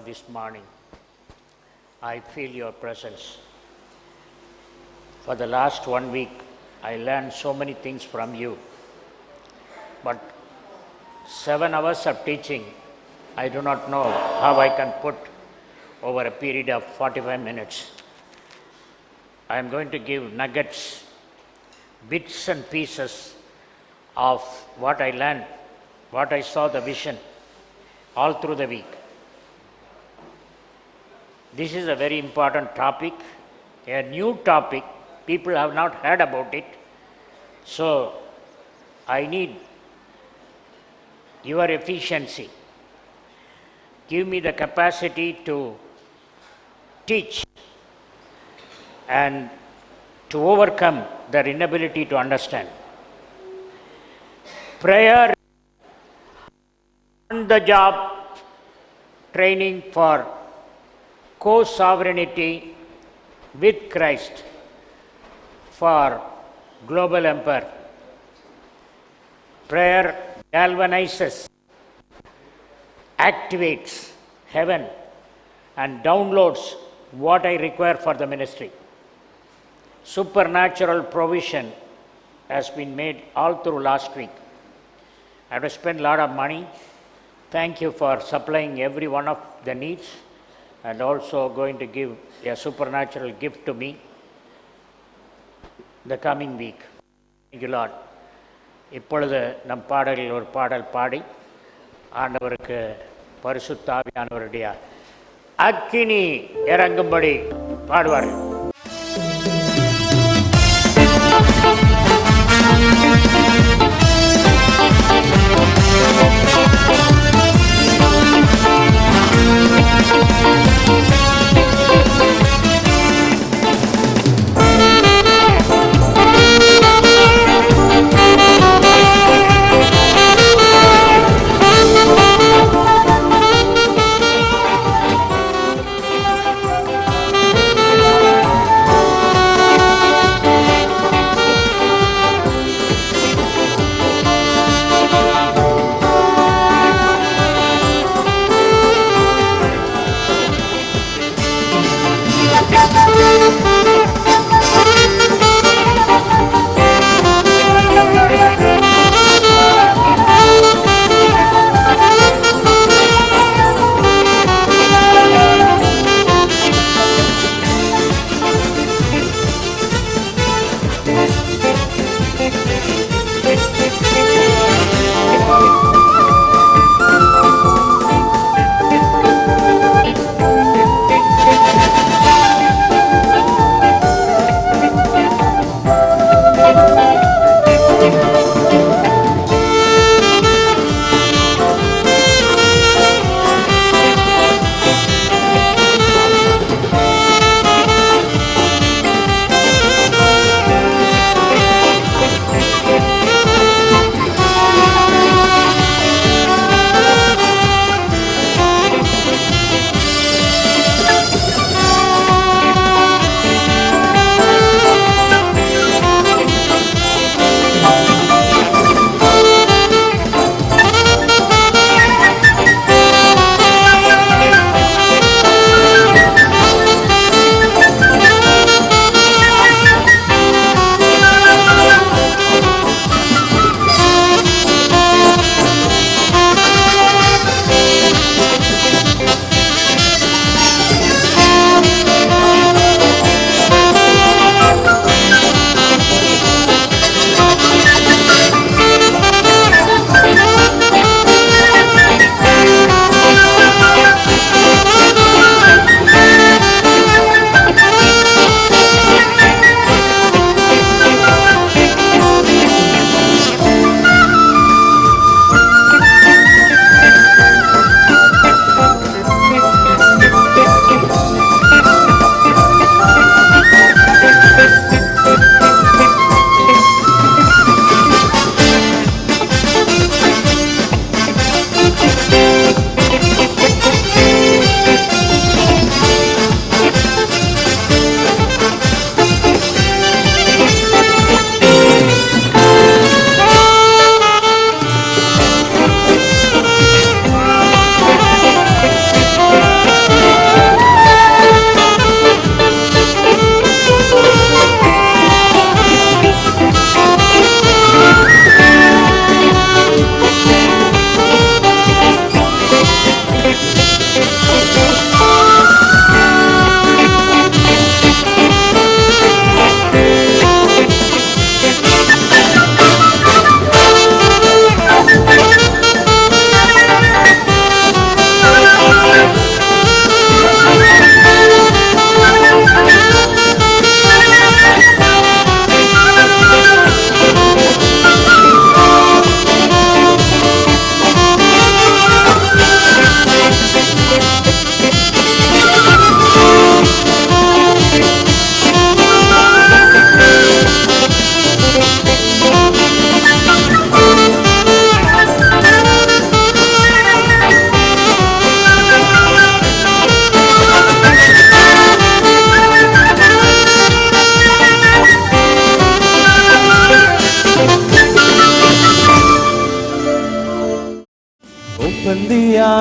this morning. I feel your presence. For the last 1 week, I learned so many things from you. But 7 hours of teaching, I do not know how I can put over a period of 45 minutes. I am going to give nuggets, bits and pieces of what I learned, what I saw the vision all through the week. This is a very important topic, a new topic. People have not heard about it. So I need your efficiency. Give me the capacity to teach and to overcome their inability to understand. Prayer, on the job training for co-sovereignty with Christ for global empire. Prayer galvanizes, activates heaven and downloads what I require for the ministry. Supernatural provision has been made all through last week. I have to spend a lot of money. Thank you for supplying every one of the needs and also going to give a supernatural gift to me the coming week. Thank you, Lord. இப்பொழுது நம் பாடலில் ஒரு பாடல் பாடி ஆண்டவருக்கு பரிசுத்த ஆவியானவருடைய அக்கினி இறங்கும்படி பாடுவார்கள்.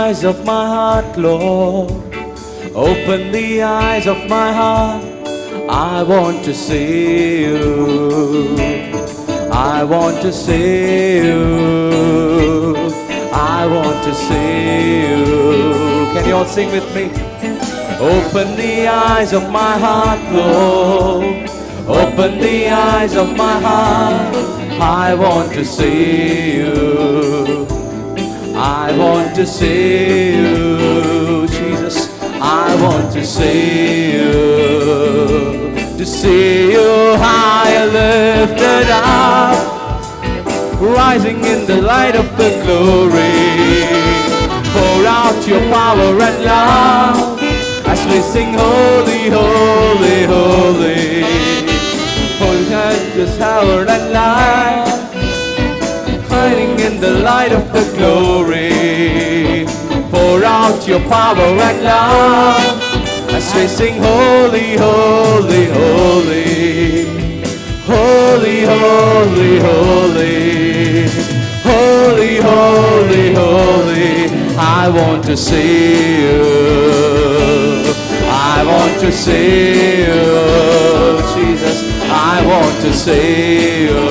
eyes of my heart, Lord. Open the eyes of my heart. I want to see you. I want to see you. I want to see you. Can you all sing with me? Open the eyes of my heart, Lord. Open the eyes of my heart. I want to see you. I want to see you, Jesus. I want to see you. To see you high and lifted up, rising in the light of the glory. Pour out your power and love as we sing holy, holy, holy. Holy this hour and light, shining in the light of the glory. Pour out your power and love as we sing holy, holy, holy. Holy, holy, holy. Holy, holy, holy. I want to see you. I want to see you, Jesus. I want to see you.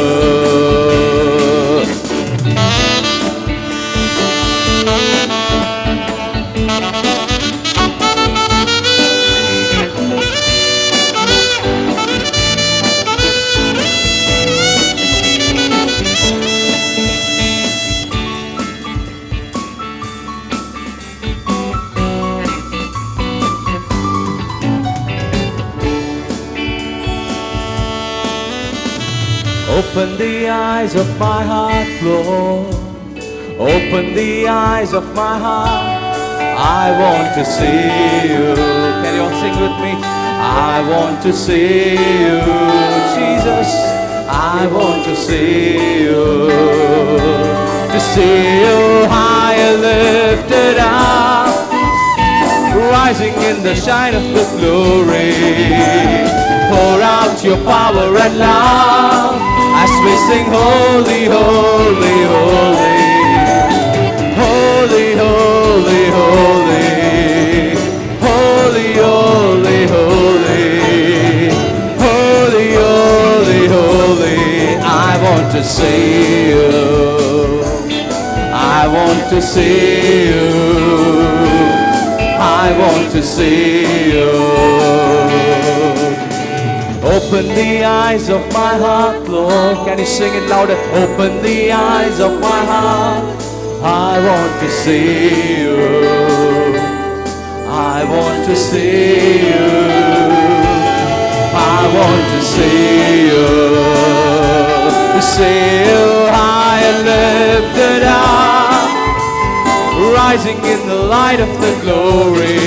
Open the eyes of my heart, Lord. Open the eyes of my heart. I want to see you. Can you all sing with me? I want to see you, Jesus. I want to see you. To see you high and lifted up, rising in the shine of the glory. Pour out your power and love as we sing holy, holy, holy. Holy, holy, holy. Holy, holy, holy. Holy, holy, holy. I want to see you. I want to see you. I want to see you. Open the eyes of my heart, Lord. Can you sing it louder? Open the eyes of my heart. I want to see you. I want to see you. I want to see you. To see you high and lifted up, rising in the light of the glory.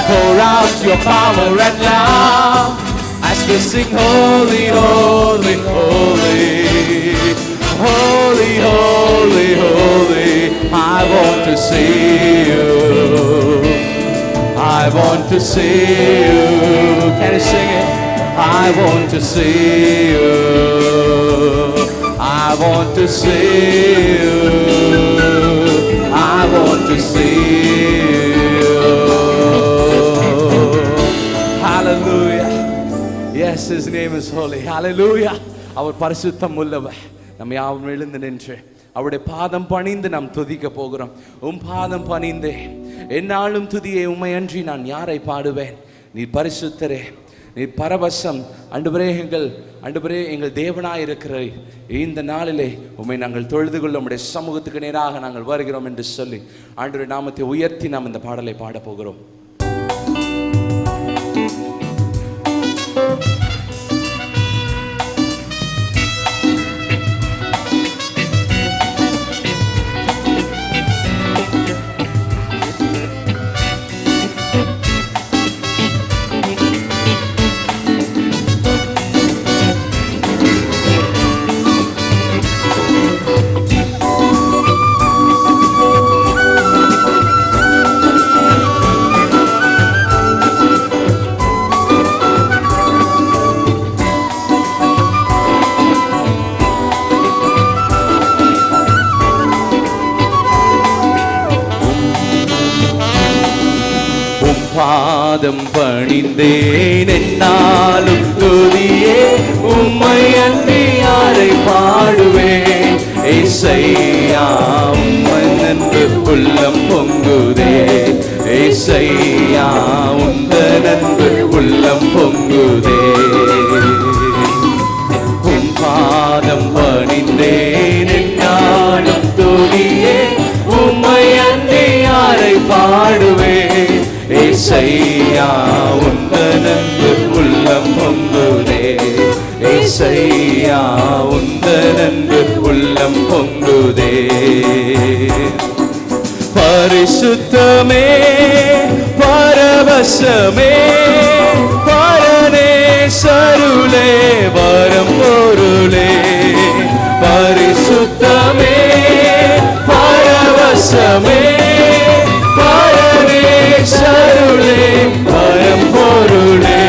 Pour out your power and love as we sing holy, holy, holy. Holy, holy, holy. I want to see you. I want to see you. Can you sing it? I want to see you. I want to see you. I want to see you. Hallelujah. Yes, his name is holy. Hallelujah. அவர் பரிசுத்தம் உள்ளவர். நம்ம யாவும் எழுந்து நின்று அவருடைய பாதம் பணிந்து நாம் துதிக்க போகிறோம். உம் பாதம் பணிந்து என்னாலும் துதியை உம்மை அன்றி நான் யாரை பாடுவேன்? நீ பரிசுத்தரே, நீ பரவசம். ஆண்டவரே, எங்கள் தேவனாய் இருக்கிற இந்த நாளிலே உம்மை நாங்கள் தொழுது கொள்ள உம்முடைய சமூகத்துக்கு நேராக நாங்கள் வருகிறோம் என்று சொல்லி ஆண்டவருடைய நாமத்தை உயர்த்தி நாம் இந்த பாடலை பாட போகிறோம். பாதம் பணிந்தேன் என்னாலும் துதியே உம்மை அன்றி யாரை பாடுவேன் ஏசையா உம்மை நன்று உள்ளம் பொங்குதே ஏசையா உந்த நன்று உள்ளம் பொங்குதே உன் பாதம் பணிந்தேன் என்னாலும் துதியே உம்மை அன்றி யாரை பாடுவேன் ஏசையா உந்த நன்று உள்ளம் பொங்குதே ஏசையா உந்த நன்று உள்ளம் பொங்குதே பரிசுத்தமே பரவசமே பரனே சருளே வரம் பொருளே பரிசுத்தமே பரவசமே பரனே சருளே வரம் பொருளே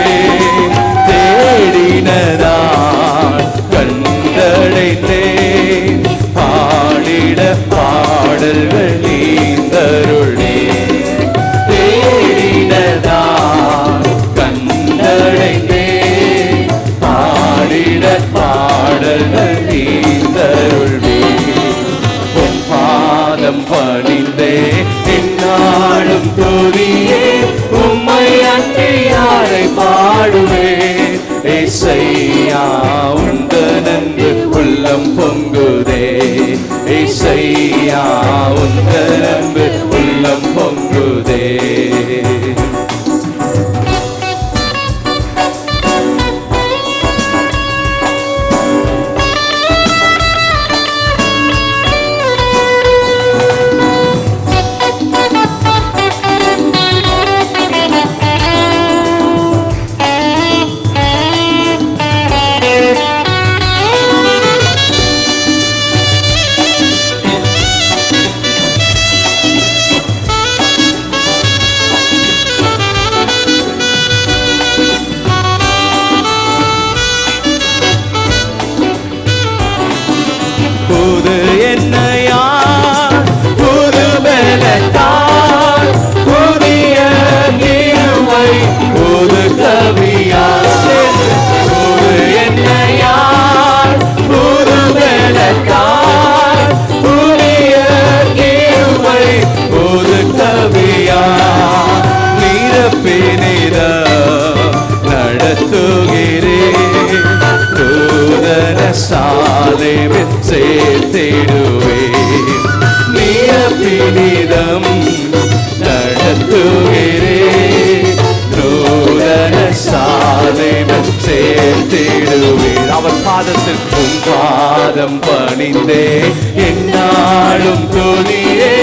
தேடினதான் கண்டடைந்தேன் பாடிட பாடல்கள் நீந்தருளே தேடினதான் கண்டடைந்தேன் பாடிட பாடல்கள் நீந்தருளே உன் பாதம் பணிந்தே என்னாலும் துதியே உம்மை அன்றி யாரை பாடுவேன் ஏசையா உந்த நன்று உள்ளம் பொங்குதே ஏசையா உந்த நன்று உள்ளம் பொங்குதே புது என்னையார் புது பலத்தால் புதிய கிருபை புது கவியால் புது என்னையார் புது பலத்தால் புதிய கிருபை புது கவியால் நிரப்பினிட நடத்துகிறேன் தூதர சாலை சேர்த்திடுவேன் நிரப்பினிதம் நடத்துகிறேன் நூதன சாலை சேர்த்திடுவேன் அவர் பாதத்தில் உன் பாதம் பணிந்தே என்னாலும் துதியே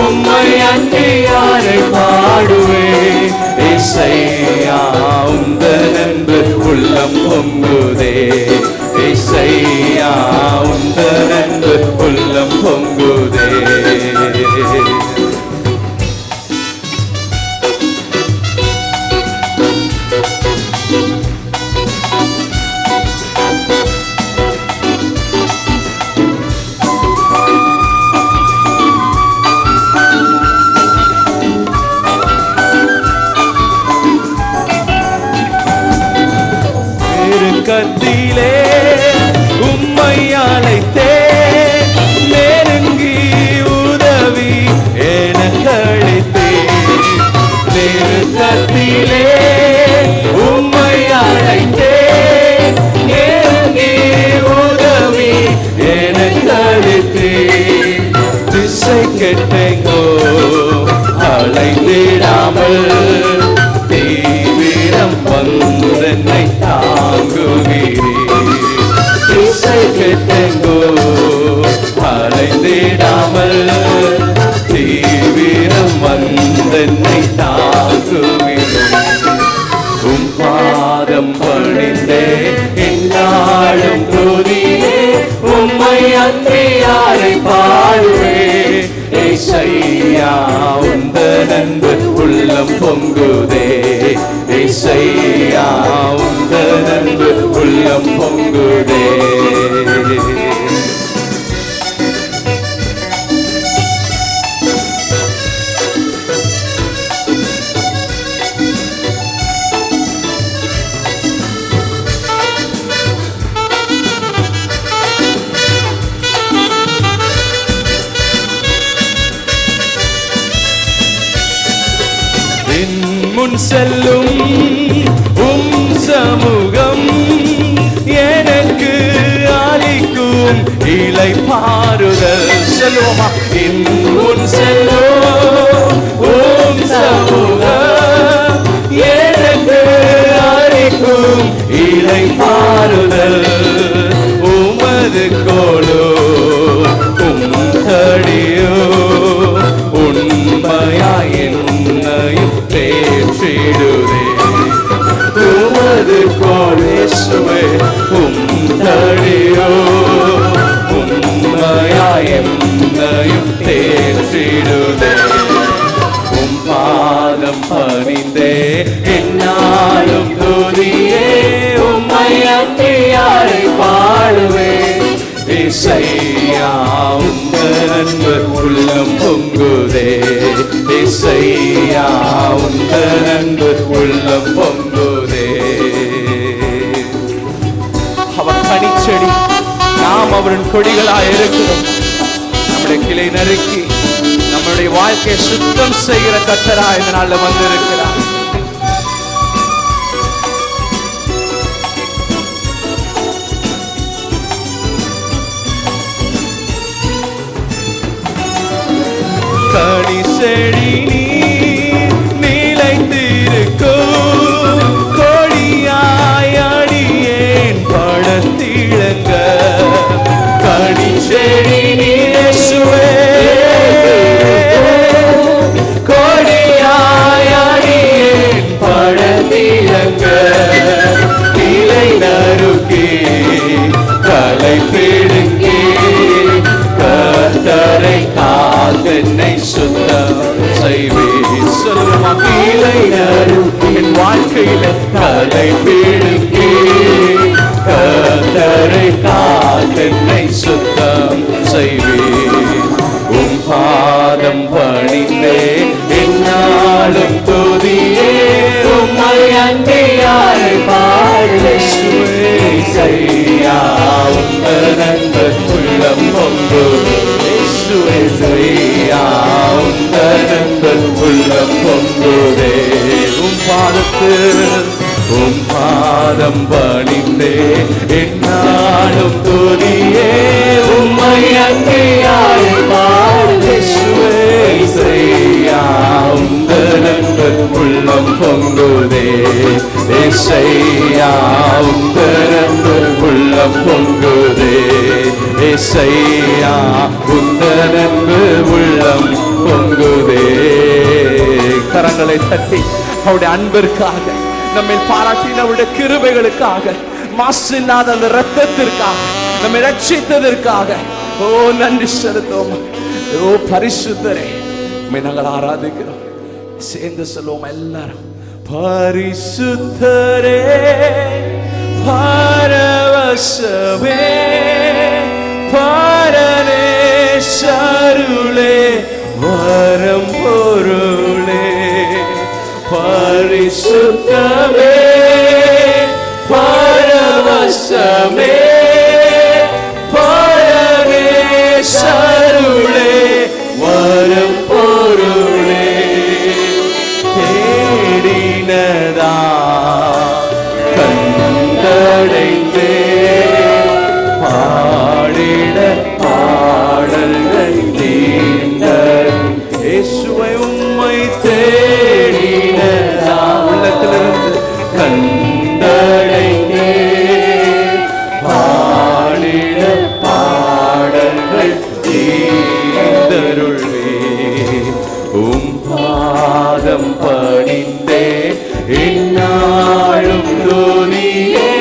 உம்மை அன்றி யாரை பாடுவேன் ஏசையா உந்த நன்று உள்ளம் பொங்குதே ஏசையா உந்த நன்று உள்ளம் பொங்குதே கத்திலே உம்மை அழைத்தேன் நெருங்கி உதவி எனக்களித்தேன் நெருக்கத்திலே உம்மை அழைத்தேன் நெருங்கி உதவி எனக்களித்தேன் திசை கெட்டெங்கோ அலைந்திடாமல் தீவிரம் வந்தென்னை தாங்குகிறேன் திசை கெட்டெங்கோ அலைந்திடாமல் தீவிரம் வந்தென்னை தாங்குகிறேன் உம் பாதம் பணிந்தே என்னாலும் துதியே உம்மை அன்றி யாரை பாடுவேன் ஏசையா உந்த நன்று உள்ளம் பொங்குதே ஏசையா உந்த நன்று உள்ளம் பொங்குதே என் முன் செல்லும் சமூகம் எனக்கு அளிக்கும் இலை பாருதல். செல்வோமா? என் முன் செல்லும் சமூகம் எனக்கு அளிக்கும் இலை பாருதல். உமது கோலோ தடியோ உண்மையாய் என்னையும் தேற்றிடுதே. உமது கோலேசுவே தடியோ உண்மையாய் என்னையும் தேற்றிடுதே. பாதம் பணிந்தே என்னாலும் துதியே உம்மை அன்பியாரை பாடுவே. இசையா உந்த நண்பு உள்ளம் பொங்குதே. இசையா உந்த நண்பு உள்ளம் பொங்குதே. அவர் கனிச்செடி, நாம் அவரின் கொடிகளாய் இருக்கிறோம். நம்முடைய கிளை நறுக்கி நம்முடைய வாழ்க்கையை சுத்தம் செய்கிற கர்த்தரா இந்த நாள்ல வந்திருக்கிறார். கனி செடி நீலைத்திருக்கும் கொடியாய் அடியேன் படத்திழங்க. கனி செடி நீசுவே கொடியாய் அடியேன் படத்திழங்க. கிளை நறுக்கி கலை பிடுங்கி கர்த்தரை காத்தென்னை சுத்தம் செய்வே. சொல்லுமா? கிளை நறுக்கி என் வாழ்க்கையில கலை பிடுங்கி கர்த்தரை காத்தென்னை சுத்தம் செய்வே. உம் பாதம் பணிந்தே என்னாலும் துதியே உம்மை அன்பியாரை பாடுவே. செய்யா உந்த நண்பர் உள்ளம் பொங்குதே. செய்யா உந்த நண்பர் உள்ளம் பொங்குதே. உம் பாதம் பணிந்தே என்னாலும் துதியே உம்மை அன்பியாரை பாடுவே. செய்யா உந்த நண்பர் உள்ளம் பொங்குதே. செய்யா உந்த நண்பர் உள்ளம் பொங்குதே. செய்யா உந்த நண்பர் உள்ளம் பொங்குதே. கரங்களை தட்டி அவருடைய அன்பிற்காக, நம்மை பாராட்டின அவருடைய கிருபைகளுக்காக, மாசு இல்லாத அந்த ரத்தத்திற்காக, நம்மை ரட்சித்ததற்காக ஓ நன்றி செலுத்துவோம். ஓ பரிசுத்தரே, நாங்கள் ஆராதிக்கிறோம். சேர்ந்து சொல்லுவோம் எல்லாரும். பரிசுத்தரே பரவசமே பரனேசருளே வரம் பொருளே. பரிசுத்தமே பரவசமே பரனேசருளே வரம் பொருளே. தேடினதா கண்டடைந்தே பாடிட பாடல்கள் தீர்ந்த இயேசுவை உம்மை தேடினதா உள்ளத்திலிருந்து கண்டடைந்தே பாடிட பாடல்கள் தீர்ந்தருள்வே. உம் பாதம் பணிந்தே என்னாலும் துதியே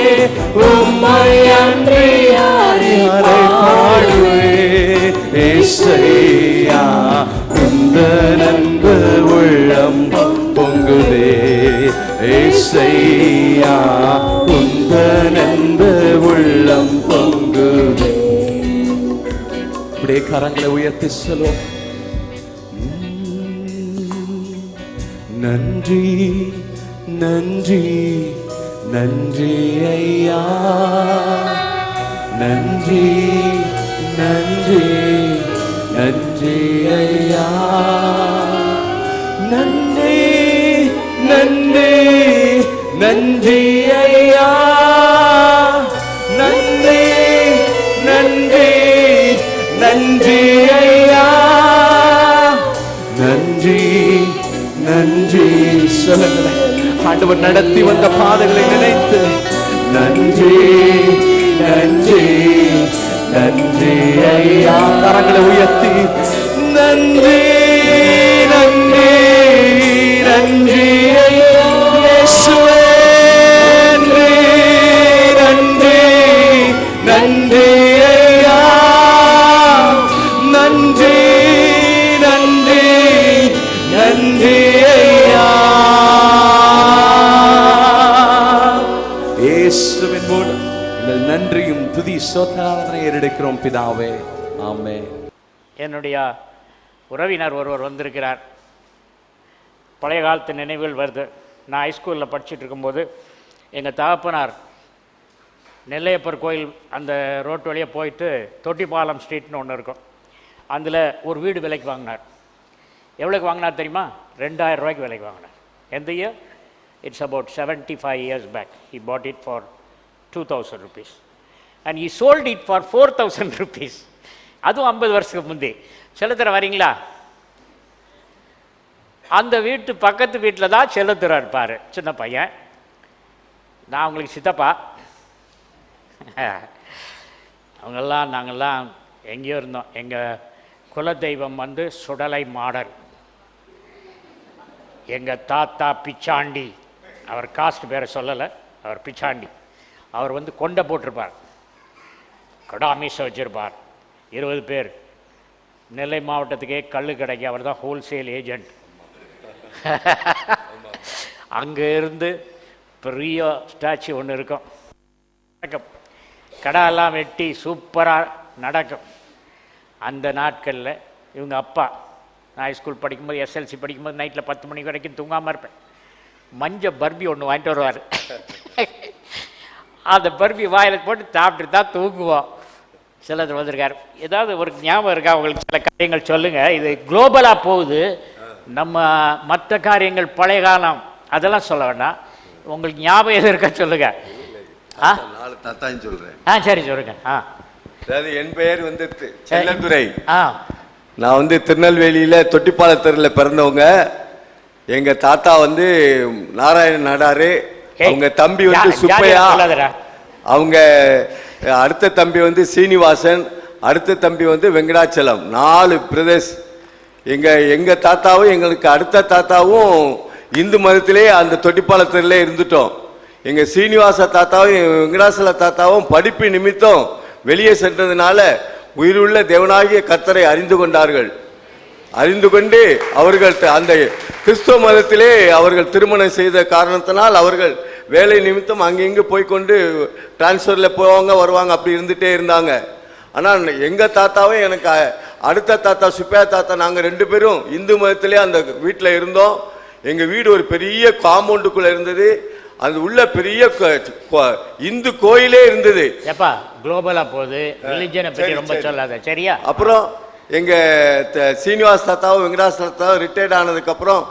உம்மை அன்றி யாரை பாடுவே. இசையா உந்த நண்பு உள்ளம் பொங்குதே. இசையா உந்த நண்பு உள்ளம் பொங்குதே. அப்படியே கரங்களை உயர்த்தி சொல்லுவோம். நன்றி நன்றி நன்றி ஐயா. நன்றி நன்றி நன்றி ஐயா. நன்றி நன்றி ஐயா, நன்றி நன்றி நன்றி ஐயா, நன்றி நன்றி. சொல்லுங்களேன், ஆண்டவர் நடத்தி வந்த பாதைகளை நினைத்து நன்றி நன்றி நன்றி ஐயா. கரங்களை உயர்த்தி நன்றி நன்றி நன்றி ஐயா. இயேசுவே நன்றி நன்றி ஐயா, நன்றி நன்றி நன்றி ஐயா. இயேசுவின் மூலம் எங்கள் நன்றியும் துதி ஸ்தோத்திரங்களை ஏறெடுக்கிறோம் பிதாவே. ஆமென். என்னுடைய உறவினர் ஒருவர் வந்திருக்கிறார். பழைய காலத்து நினைவுகள் வருது. நான் ஹைஸ்கூலில் படிச்சுட்டு இருக்கும்போது எங்கள் தகப்பனார் நெல்லையப்பர் கோயில் அந்த ரோட்டு வழியாக போயிட்டு தொட்டிப்பாலம் ஸ்ட்ரீட்னு ஒன்று இருக்கும், அதில் ஒரு வீடு விலைக்கு வாங்கினார். எவ்வளோக்கு வாங்கினார் தெரியுமா? 2000 ரூபாய்க்கு விலைக்கு வாங்கினார். எந்த year? It's about 75 years back. He bought it for 2000 rupees and he sold it for 4000 rupees. அதுவும் 50 வருஷத்துக்கு முந்தி. செலுத்துற வரீங்களா? அந்த வீட்டு பக்கத்து வீட்டில் தான் செலுத்துற இருப்பார், சின்ன பையன். நான் உங்களுக்கு சித்தப்பா. அவங்கெல்லாம் நாங்கள்லாம் எங்கேயோ இருந்தோம். எங்கள் குலதெய்வம் வந்து சுடலை மாடர். எங்கள் தாத்தா பிச்சாண்டி. அவர் காஸ்ட் பேரை சொல்லலை, அவர் பிச்சாண்டி. அவர் வந்து கொண்டை போட்டிருப்பார், கடாமீசை வச்சுருப்பார். 20 பேர். நெல்லை மாவட்டத்துக்கே கல் கிடைக்கும். அவர் தான் ஹோல்சேல் ஏஜெண்ட். அங்கே இருந்து பெரிய ஸ்டாச்சு ஒன்று இருக்கும். நடக்கும், கடாலாம் வெட்டி சூப்பராக நடக்கும். அந்த நாட்களில் இவங்க அப்பா, நான் ஹைஸ்கூல் படிக்கும்போது எஸ்எல்சி படிக்கும்போது நைட்டில் 10 மணி வரைக்கும் தூங்காமல் இருப்பேன். மஞ்சள் பர்பி ஒன்று வாங்கிட்டு வருவார். அந்த பர்பி வாயில் போட்டு சாப்பிட்டு தான் தூங்குவோம். சிலர் வந்திருக்காரு. ஏதாவது ஒரு ஞாபகம் இருக்கா உங்களுக்கு? சில காரியங்கள் சொல்லுங்கள். இது குளோபலாக போகுது. நம்ம மற்ற காரியங்கள் பழைய காலம் அதெல்லாம் சொல்ல வேண்டாம். உங்களுக்கு ஞாபகம் எது இருக்கா சொல்லுங்க. நாலு தாத்தான்னு சொல்கிறேன். சரி சொல்லுங்க. அதாவது என் பெயர் வந்து செல்லதுரை. நான் வந்து திருநெல்வேலியில் தொட்டிப்பாலத்தூரில் பிறந்தவங்க. எங்கள் தாத்தா வந்து நாராயண நாடாரு, அவங்க தம்பி வந்து சுப்பையா, அவங்க அடுத்த தம்பி வந்து சீனிவாசன், அடுத்த தம்பி வந்து வெங்கடாச்சலம். 4 பிரதர்ஸ். எங்க தாத்தாவும் எங்களுக்கு அடுத்த தாத்தாவும் இந்து மதத்திலே அந்த தொட்டிப்பாலத்திலே இருந்துட்டோம். எங்க சீனிவாச தாத்தாவும் வெங்கடாச்சல தாத்தாவும் படிப்பு நிமித்தம் வெளியே சென்றதுனால உயிருள்ள தேவனாகிய கர்த்தரை அறிந்து கொண்டார்கள். அறிந்து கொண்டு அவர்கள் அந்த கிறிஸ்துவ மதத்திலே அவர்கள் திருமணம் செய்த காரணத்தினால் அவர்கள் வேலை நிமித்தம் அங்கெங்கு போய்கொண்டு டிரான்ஸ்ஃபரில் போவாங்க வருவாங்க, அப்படி இருந்துகிட்டே இருந்தாங்க. ஆனால் எங்கள் தாத்தாவும் எனக்கு அடுத்த தாத்தா சுப்பையா தாத்தா, நாங்கள் 2 பேரும் இந்து மதத்திலே அந்த வீட்டில் இருந்தோம். எங்கள் வீடு ஒரு பெரிய காம்பவுண்டுக்குள்ளே இருந்தது. அது உள்ள பெரிய இந்து கோயிலே இருந்தது. எப்பா குளோபலா போகுது, ரிலிஜனை பத்தி ரொம்ப சொல்லாத, சரியா? அப்புறம் எங்க சீனிவாஸ் தாத்தாவும் வெங்கடாஸ் தாத்தாவும் ரிட்டையர்ட் ஆனதுக்கு அப்புறம்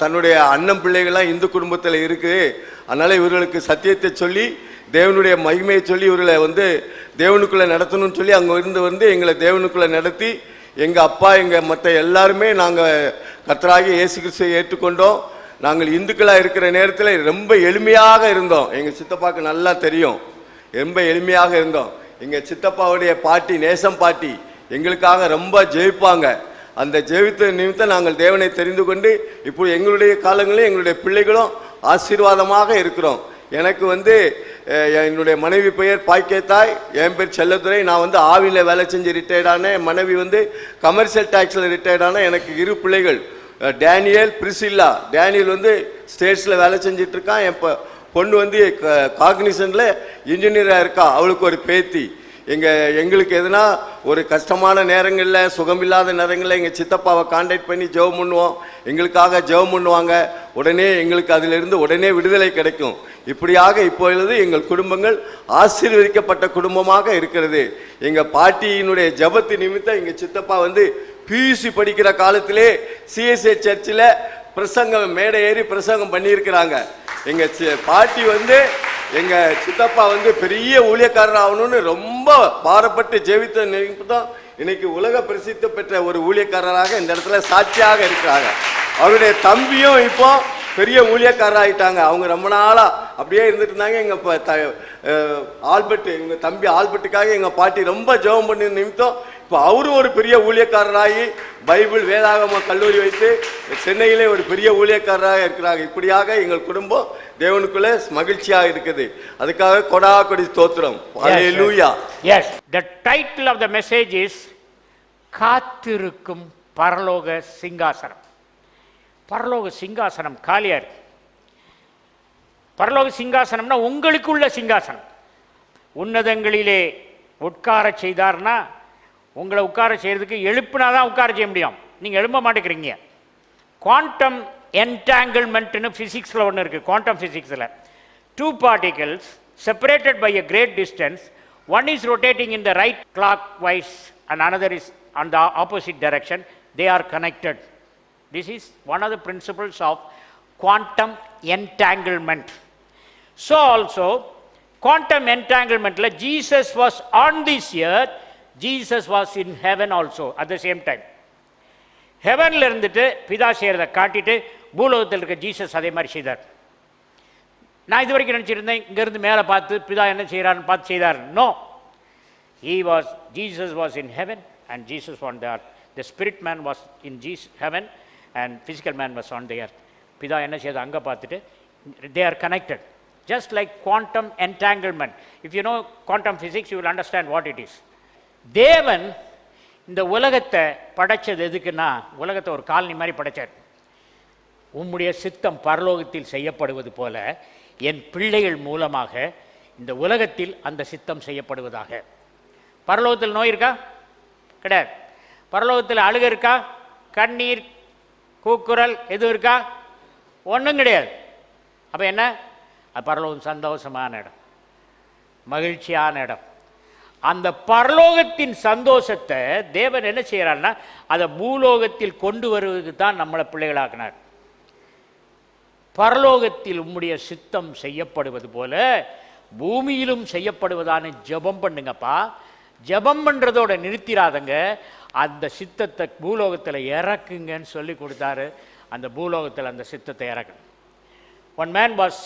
தன்னுடைய அண்ணன் பிள்ளைகள்லாம் இந்து குடும்பத்தில் இருக்குது. அதனால இவர்களுக்கு சத்தியத்தை சொல்லி தேவனுடைய மகிமையை சொல்லி இவர்களை வந்து தேவனுக்குள்ளே நடத்தணும்னு சொல்லி அங்கே இருந்து வந்து எங்களை தேவனுக்குள்ளே நடத்தி எங்கள் அப்பா எங்கள் மற்ற எல்லாருமே நாங்கள் கர்த்தராகிய இயேசு கிறிஸ்துவை ஏற்றுக்கொண்டோம். நாங்கள் இந்துக்களாக இருக்கிற நேரத்தில் ரொம்ப எளிமையாக இருந்தோம். எங்கள் சித்தப்பாவுக்கு நல்லா தெரியும், ரொம்ப எளிமையாக இருந்தோம். எங்கள் சித்தப்பாவுடைய பாட்டி, நேசம் பாட்டி, எங்களுக்காக ரொம்ப ஜெயிப்பாங்க. அந்த ஜெயித்த நிமித்தம் நாங்கள் தேவனை தெரிந்து கொண்டு இப்போ எங்களுடைய காலங்களில் எங்களுடைய பிள்ளைகளும் ஆசீர்வாதமாக இருக்கிறோம். எனக்கு வந்து என்னுடைய மனைவி பெயர் பாய்க்கேத்தாய், என் பேர் செல்லதுரை. நான் வந்து ஆவியில் வேலை செஞ்சு ரிட்டையர்டான, என் மனைவி வந்து கமர்ஷியல் டேக்ஸில் ரிட்டையர்டான. எனக்கு 2 பிள்ளைகள், டேனியல், பிரிசில்லா. டேனியல் வந்து ஸ்டேட்ஸில் வேலை செஞ்சிட்ருக்கான். என் பொண்ணு வந்து காக்னிசனில் இன்ஜினியராக இருக்கா. அவளுக்கு ஒரு பேத்தி. எங்களுக்கு எதுனா ஒரு கஷ்டமான நேரங்களில், சுகமில்லாத நேரங்களில் எங்கள் சித்தப்பாவை கான்டாக்ட் பண்ணி ஜெபம் பண்ணுவோம். எங்களுக்காக ஜெபம் பண்ணுவாங்க. உடனே எங்களுக்கு அதிலிருந்து உடனே விடுதலை கிடைக்கும். இப்படியாக இப்பொழுது எங்கள் குடும்பங்கள் ஆசீர்வதிக்கப்பட்ட குடும்பமாக இருக்கிறது. எங்கள் பாட்டியினுடைய ஜெபத்து நிமித்தம் எங்கள் சித்தப்பா வந்து பியூசி படிக்கிற காலத்திலே சிஎஸ்ஐ சர்ச்சில் பிரசங்கம், மேடை ஏறி பிரசங்கம் பண்ணியிருக்கிறாங்க. எங்க பாட்டி வந்து எங்க சித்தப்பா வந்து பெரிய ஊழியக்காரர் ஆகணும்னு ரொம்ப பாரப்பட்டு ஜெபித்த நிமித்தம் இன்னைக்கு உலக பிரசித்தி பெற்ற ஒரு ஊழியக்காரராக இந்த இடத்துல சாட்சியாக இருக்கிறாங்க. அவருடைய தம்பியும் இப்போ பெரிய ஊழியக்காரர் ஆகிட்டாங்க. அவங்க ரொம்ப நாளா அப்படியே இருந்துட்டு இருந்தாங்க. எங்க ஆல்பர்ட், எங்க தம்பி ஆல்பர்ட்டுக்காக எங்க பாட்டி ரொம்ப ஜெபம் பண்ணி நிமித்தம் இப்போ அவரும் ஒரு பெரிய ஊழியக்காரராகி பைபிள் வேதாகம கல்லூரி வைத்து சென்னையிலே ஒரு பெரிய ஊழியக்காரராக இருக்கிறாங்க. இப்படியாக எங்கள் குடும்பம் தேவனுக்குள்ள மகிழ்ச்சியாக இருக்குது. அதுக்காக கொடா கொடி ஸ்தோத்திரம். ஹல்லேலூயா. Yes, the title of the message is காத்திருக்கும் பரலோக சிங்காசனம். பரலோக சிங்காசனம் காலியா இருக்கு. பரலோக சிங்காசனம்னா உங்களுக்குள்ள சிங்காசனம். உன்னதங்களிலே உட்கார செய்தார்னா உங்களை உட்கார செய்யறதுக்கு எழுப்புனாதான் உட்கார செய்ய முடியும். நீங்க எழும்ப மாட்டேங்கிறீங்க. குவாண்டம் என்டாங்கிள்மெண்ட்னு பிசிக்ஸ்ல ஒன்று இருக்கு. குவாண்டம் பிசிக்ஸ்ல two particles separated by a great distance, one is rotating in the right clockwise and another is on the opposite direction, they are connected. This is one of the principles of quantum entanglement. So also quantum entanglement la Jesus was on this earth, Jesus was in heaven also at the same time. ஹெவன்ல இருந்துட்டு பிதா செய்யறதை காட்டிட்டு பூலோகத்தில் இருக்க Jesus அதே மாதிரி செய்தார். நான் இது வரைக்கும் நினச்சிருந்தேன் இங்கேருந்து மேலே பார்த்து பிதா என்ன செய்கிறான்னு பார்த்து செய்தார். No, Jesus was in heaven and Jesus on the earth. The spirit man was in heaven and physical man was on the earth. பிதா என்ன செய்தார் அங்கே பார்த்துட்டு they are connected. Just like quantum entanglement. If you know quantum physics, you will understand what it is. தேவன் இந்த உலகத்தை படைச்சது எதுக்குன்னா, உலகத்தை ஒரு காலனி மாதிரி படைச்சார். உம்முடைய சித்தம் பரலோகத்தில் செய்யப்படுவது போல என் பிள்ளைகள் மூலமாக இந்த உலகத்தில் அந்த சித்தம் செய்யப்படுவதாக. பரலோகத்தில் நோய் இருக்கா? கிடையாது. பரலோகத்தில் அழுக இருக்கா? கண்ணீர், கூக்குரல் எதுவும் இருக்கா? ஒன்றும் கிடையாது. அப்போ என்ன? பரலோகம் சந்தோஷமான இடம், மகிழ்ச்சியான இடம். அந்த பரலோகத்தின் சந்தோஷத்தை தேவன் என்ன செய்யறாருன்னா அதை பூலோகத்தில் கொண்டு வருவதற்கு தான் நம்மளை பிள்ளைகளாக்கினார். பரலோகத்தில் உம்முடைய சித்தம் செய்யப்படுவது போல பூமியிலும் செய்யப்படுவதான ஜெபம் பண்ணுங்கப்பா. ஜெபம் பண்றதோட நிறுத்திராதங்க, அந்த சித்தத்தை பூலோகத்தில் இறக்குங்கன்னு சொல்லி கொடுத்தாரு. அந்த பூலோகத்தில் அந்த சித்தத்தை இறக்கணும். One man was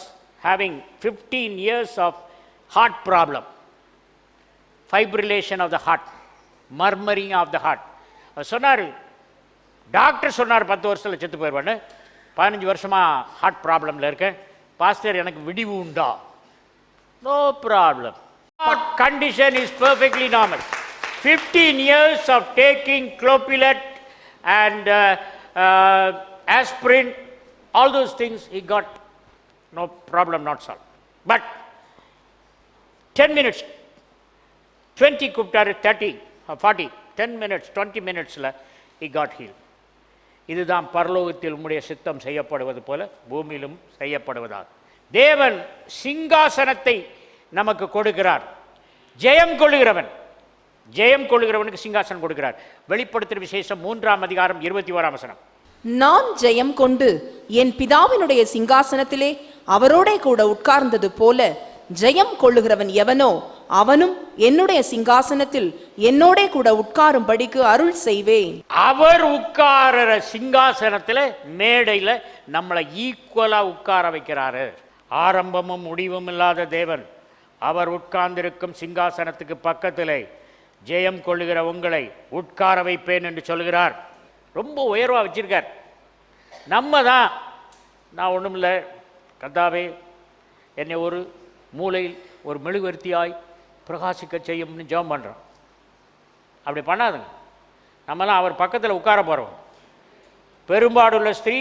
having 15 years of heart problem, fibrillation of the heart, murmuring of the heart. அவர் சொன்னார், டாக்டர் சொன்னார் 10 வருஷத்தில் செத்து போயிடுவான்னு. 15 வருஷமா ஹார்ட் ப்ராப்ளம்ல இருக்கேன். பாஸ்டர் எனக்கு விடிவு உண்டா? No problem. Heart condition is perfectly normal. 15 years of taking clopidogrel and aspirin, all those things, he got no problem, not solved. But 10 minutes, 20 கூப்பிட்டாரு, 30 or 40, 10 minutes, 20 minutes-ல he got healed. இதுதான் பரலோகத்தில் உம்முடைய சித்தம் செய்யப்படுவது போல பூமியிலும் செய்யப்படுவதாக. தேவன் சிங்காசனத்தை நமக்கு கொடுக்கிறார். ஜெயம் கொள்ளுகிறவனுக்கு சிங்காசனம் கொடுக்கிறார். வெளிப்படுத்துகிற விசேஷம் 3ஆம் அதிகாரம் 21ஆம் வசனம். நான் ஜெயம் கொண்டு என் பிதாவினுடைய சிங்காசனத்திலே அவரோட கூட உட்கார்ந்தது போல ஜெயம் கொள்ளுகிறவன் எவனோ அவனும் என்னுடைய சிங்காசனத்தில் என்னோட கூட உட்காரும்படிக்கு அருள் செய்வேன். அவர் உட்கார சிங்காசனத்துல மேடையில நம்மளை ஈக்குவலா உட்கார வைக்கிறாரு. ஆரம்பமும் முடிவும் இல்லாத தேவன் அவர் உட்கார்ந்திருக்கும் சிங்காசனத்துக்கு பக்கத்திலே ஜெயம் கொள்ளுகிற உங்களை உட்கார வைப்பேன் என்று சொல்கிறார். ரொம்ப உயர்வா வச்சிருக்கார். நம்ம தான் நான் ஒன்றும் இல்லை கர்த்தாவே என்னை ஒரு மூலையில் ஒரு மெழுகுவர்த்தியாய் பிரகாசிக்க செய்யும்னு ஜெபம் பண்ணுறோம். அப்படி பண்ணாதுங்க. நம்மலாம் அவர் பக்கத்தில் உட்கார போகிறோம். பெரும்பாடுள்ள ஸ்திரீ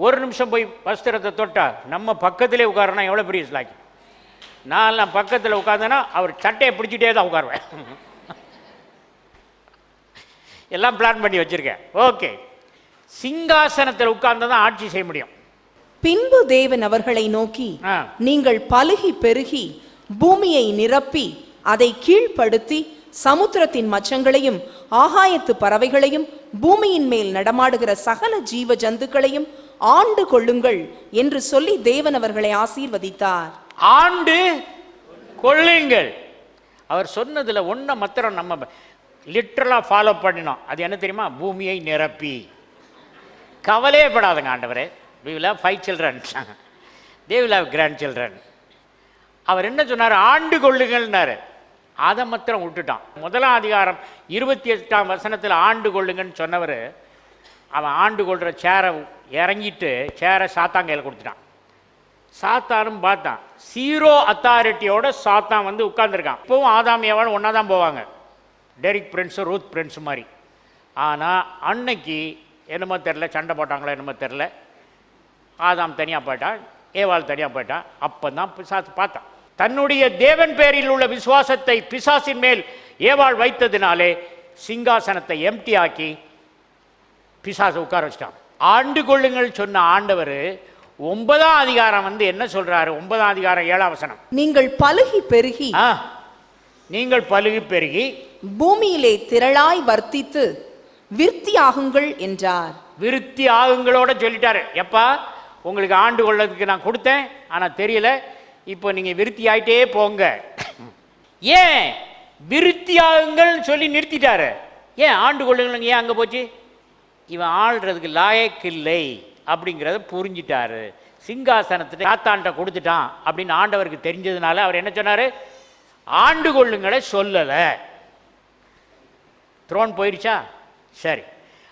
ஒரு நிமிஷம் போய் வஸ்திரத்தை தொட்டா நம்ம பக்கத்திலே உட்காரனா எவ்வளோ பெரிய ஸ்லாக்கி. நான் பக்கத்தில் உட்கார்ந்தேன்னா அவர் சட்டையை பிடிச்சிட்டே தான் உட்காருவேன். எல்லாம் பிளான் பண்ணி வச்சிருக்கேன். ஓகே, சிங்காசனத்தில் உட்கார்ந்து தான் ஆட்சி செய்ய முடியும். பின்பு தேவன் அவர்களை நோக்கி, நீங்கள் பலுகி பெருகி பூமியை நிரப்பி அதை கீழ்ப்படுத்தி சமுத்திரத்தின் மச்சங்களையும் ஆகாயத்து பறவைகளையும் பூமியின் மேல் நடமாடுகிற சகல ஜீவ ஜந்துக்களையும் ஆண்டு கொள்ளுங்கள் என்று சொல்லி தேவன் அவர்களை ஆசீர்வதித்தார். ஆண்டு கொள்ளுங்கள். அவர் சொன்னதுல ஒன்றை மாத்திரம் நம்ம லிட்டரலா ஃபாலோ பண்ணினோம். அது என்ன தெரியுமா? பூமியை நிரப்பி. கவலையப்படாதுங்க ஆண்டவரே, we will have 5 children, they will have grandchildren. அவர் என்ன சொன்னார்? ஆண்டு கொள்ளுங்கள்னாரு. அதை மாத்திரம் விட்டுட்டான். 1ஆம் அதிகாரம் 28ஆம் வசனத்தில் ஆண்டு கொள்ளுங்கன்னு சொன்னவர், அவன் ஆண்டு கொள்கிற சேரை இறங்கிட்டு சேரை சாத்தாங்கையில் கொடுத்துட்டான். சாத்தானும் பார்த்தான், 0 அத்தாரிட்டியோட சாத்தான் வந்து உட்கார்ந்துருக்கான். இப்போவும் ஆதாம் ஏவாளும் ஒன்றா தான் போவாங்க, டெரிக் பிரின்ஸு ரூத் பிரின்ஸு மாதிரி. ஆனால் அன்னைக்கு என்னமோ தெரில, சண்டை போட்டாங்களோ என்னமோ தெரில, ஆதாம் தனியாக போயிட்டான், ஏவாள் தனியாக போயிட்டான். அப்போ தான் பிசாசு பார்த்தான். தன்னுடைய தேவன் பேரில் உள்ள விசுவாசத்தை பிசாசின் மேல் ஏவாள் வைத்ததினாலே சிங்காசனத்தை எம்டி ஆக்கி பிசாசை உட்கார வச்சிட்டான். ஆண்டு கொள்ளுங்கள் சொன்ன ஆண்டவர் 9ஆம் அதிகாரம் வந்து என்ன சொல்றாரு? 9ஆம் அதிகாரம் 7ஆம் வசனம், நீங்கள் பலுகி பெருகி, நீங்கள் பலுகி பெருகி பூமியிலே திரளாய் வர்த்தித்து விருத்தியாகுங்கள் என்றார். விருத்தி ஆகுங்களோட சொல்லிட்டாரு. எப்பா, உங்களுக்கு ஆண்டு கொள்ளதுக்கு நான் கொடுத்தேன், ஆனால் தெரியல, இப்போ நீங்கள் விருத்தி ஆகிட்டே போங்க. ஏன் விருத்தி ஆகுங்கள் சொல்லி நிறுத்திட்டாரு? ஏன் ஆண்டு கொள்ளுங்கள் ஏன் அங்கே போச்சு? இவன் ஆள்றதுக்கு லாயக்கில்லை அப்படிங்கிறத புரிஞ்சிட்டாரு. சிங்காசனத்தை சாத்தான்ட்ட கொடுத்துட்டான் அப்படின்னு ஆண்டவருக்கு தெரிஞ்சதுனால அவர் என்ன சொன்னார்? ஆண்டு கொள்ளுங்களை சொல்லலை. த்ரோன் போயிருச்சா? சரி,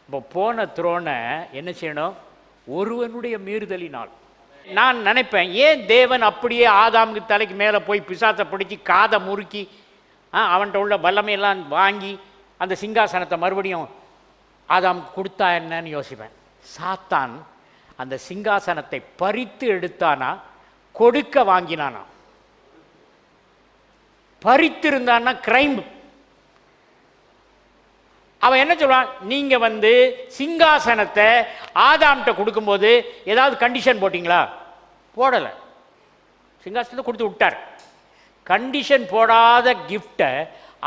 இப்போ போன த்ரோனை என்ன செய்யணும்? ஒருவனுடைய மீறுதலினால். நான் நினைப்பேன், ஏன் தேவன் அப்படியே ஆதாமுக்கு தலைக்கு மேலே போய் பிசாசை பிடிச்சி காதை முறுக்கி அவன்கிட்ட உள்ள வல்லமையெல்லாம் வாங்கி அந்த சிங்காசனத்தை மறுபடியும் ஆதாம் கொடுத்தா என்னன்னு யோசிப்பேன். சாத்தான் அந்த சிங்காசனத்தை பறித்து எடுத்தானா கொடுக்க வாங்கினானா? பறித்திருந்தான்னா கிரைம். அவன் என்ன சொல்றான்? நீங்க வந்து சிங்காசனத்தை ஆதாம்கிட்ட கொடுக்கும்போது ஏதாவது கண்டிஷன் போட்டிங்களா? போடலை. சிங்காசனத்தை கொடுத்து விட்டார். கண்டிஷன் போடாத கிஃப்டை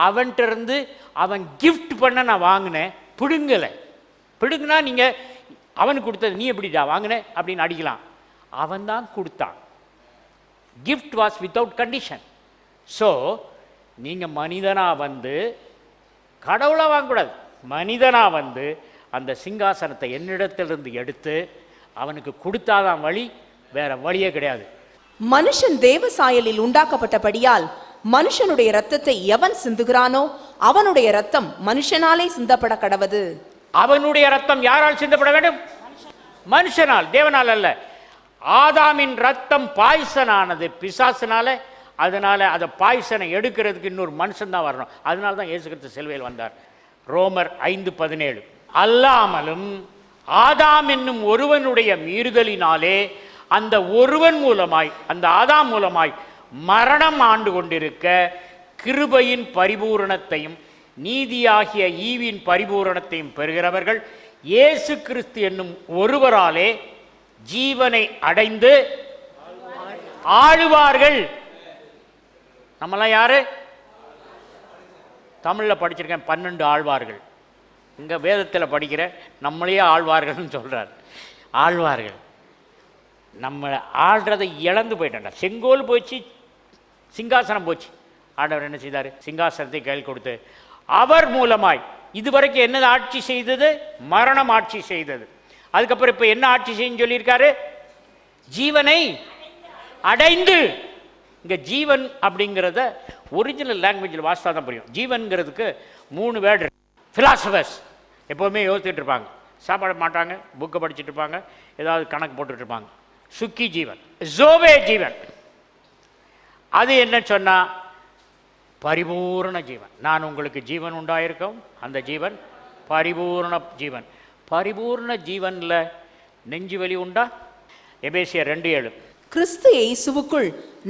அவன்கிட்ட இருந்து அவன் கிஃப்ட் பண்ண நான் வாங்கினேன், பிடுங்கலை. பிடுங்கினா நீங்கள் அவனுக்கு கொடுத்தது நீ எப்படிடா வாங்கினேன் அப்படின்னு அடிக்கலாம். அவன் தான் கொடுத்தான். Gift was without condition. So நீங்கள் மனிதனாக வந்து, கடவுளாக வாங்கக்கூடாது, மனிதனாக வந்து அந்த சிங்காசனத்தை என்னிடத்திலிருந்து எடுத்து அவனுக்கு கொடுத்தாதான் வழி, வேற வழியே கிடையாது. மனுஷன் தேவ சாயலில் உண்டாக்கப்பட்டபடியால் மனுஷனுடைய இரத்தத்தை எவன் சிந்துகிறானோ அவனுடைய இரத்தம் மனுஷனாலே சிந்தப்பட கடவது. அவனுடைய ரத்தம் யாரால் சிந்தப்பட வேண்டும்? மனுஷனால், தேவனால் அல்ல. ஆதாமின் ரத்தம் பாய்சனானது பிசாசினால. அதனால அதை பாய்சனை எடுக்கிறதுக்கு இன்னொரு மனுஷன் தான் வரணும். அதனால தான் இயேசு கிறிஸ்து சிலுவையில் வந்தார். ரோமர் 5:17. அல்லாமலும் ஆதாம் என்னும் ஒருவனுடைய மீறுதலினாலே அந்த ஒருவன் மூலமாய், அந்த ஆதாம் மூலமாய் மரணம் ஆண்டு கொண்டிருக்க கிருபையின் பரிபூரணத்தையும் நீதியாகிய ஈவின் பரிபூரணத்தையும் பெறுகிறவர்கள் இயேசு கிறிஸ்து என்னும் ஒருவராலே ஜீவனை அடைந்து ஆளுவார்கள். நம்மளாம் யாரு? தமிழில் படிச்சிருக்கேன் 12 ஆழ்வார்கள். இங்கே வேதத்தில் படிக்கிற நம்மளையே ஆழ்வார்கள்னு சொல்கிறார். ஆழ்வார்கள் நம்ம ஆள்றதை இழந்து போயிட்டா. செங்கோல் போச்சு, சிங்காசனம் போச்சு. ஆண்டவர் என்ன செய்தார்? சிங்காசனத்தை கையில் கொடுத்து அவர் மூலமாய் இதுவரைக்கும் என்ன ஆட்சி செய்தது? மரணம் ஆட்சி செய்தது. அதுக்கப்புறம் இப்போ என்ன ஆட்சி செய்யும் சொல்லியிருக்காரு? ஜீவனை அடைந்து. இங்கே ஜீவன் அப்படிங்கிறத ஒரிஜினல் லாங்குவேஜில் வாசித்தா தான் புரியும். ஜீவன்கிறதுக்கு 3 வேர்டு. ஃபிலாசபர்ஸ் எப்போவுமே யோசிச்சுட்டு இருப்பாங்க, சாப்பாட மாட்டாங்க, புக்கை படிச்சுட்டு இருப்பாங்க, ஏதாவது கணக்கு போட்டுட்டு இருப்பாங்க. சுக்கி ஜீவன், ஜோவே ஜீவன். அது என்ன சொன்னால் பரிபூர்ண ஜீவன். நான் உங்களுக்கு ஜீவன் உண்டாயிருக்கும், அந்த ஜீவன் பரிபூர்ண ஜீவன். பரிபூர்ண ஜீவனில் நெஞ்சு வலி உண்டா? எபேசியர் 2:7. கிறிஸ்து இயேசுவுக்குள்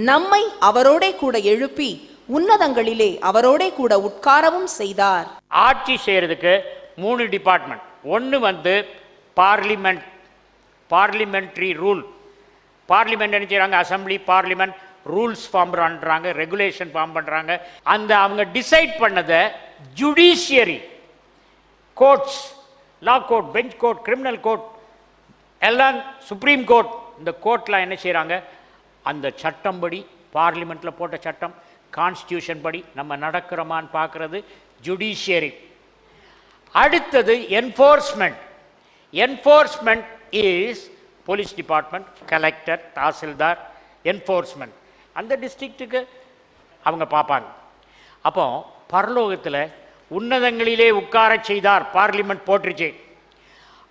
நம்மை அவரோட கூட எழுப்பி உன்னதங்களிலே அவரோட கூட உட்காரவும் செய்தார். ஆட்சி செய்யறதுக்கு 3 டிபார்ட்மெண்ட். ஒன்று வந்து பார்லிமெண்ட், பார்லிமெண்ட்ரி ரூல். பார்லிமெண்ட் என்ன செய்கிறாங்க? அசம்பிளி, பார்லிமெண்ட் ரூல்ஸ் ஃபார்ம் பண்ணுறாங்க, ரெகுலேஷன் ஃபார்ம் பண்ணுறாங்க. அந்த அவங்க டிசைட் பண்ணதை judiciary, courts, law court, bench court, criminal court, எல்லாம் சுப்ரீம் கோர்ட், இந்த கோர்ட்டில் என்ன செய்கிறாங்க, அந்த சட்டம் படி, பார்லிமெண்ட்டில் போட்ட சட்டம், கான்ஸ்டியூஷன் படி நம்ம நடக்கிறோமான்னு பார்க்குறது ஜுடிஷியரி. அடுத்தது enforcement. Enforcement is police department, collector, tahsildar, enforcement. அந்த டிஸ்ட்ரிக்ட்டுக்கு அவங்க பார்ப்பாங்க. அப்போ பரலோகத்தில் உன்னதங்களிலே உட்கார செய்தார், பார்லிமெண்ட் போட்டுருச்சு.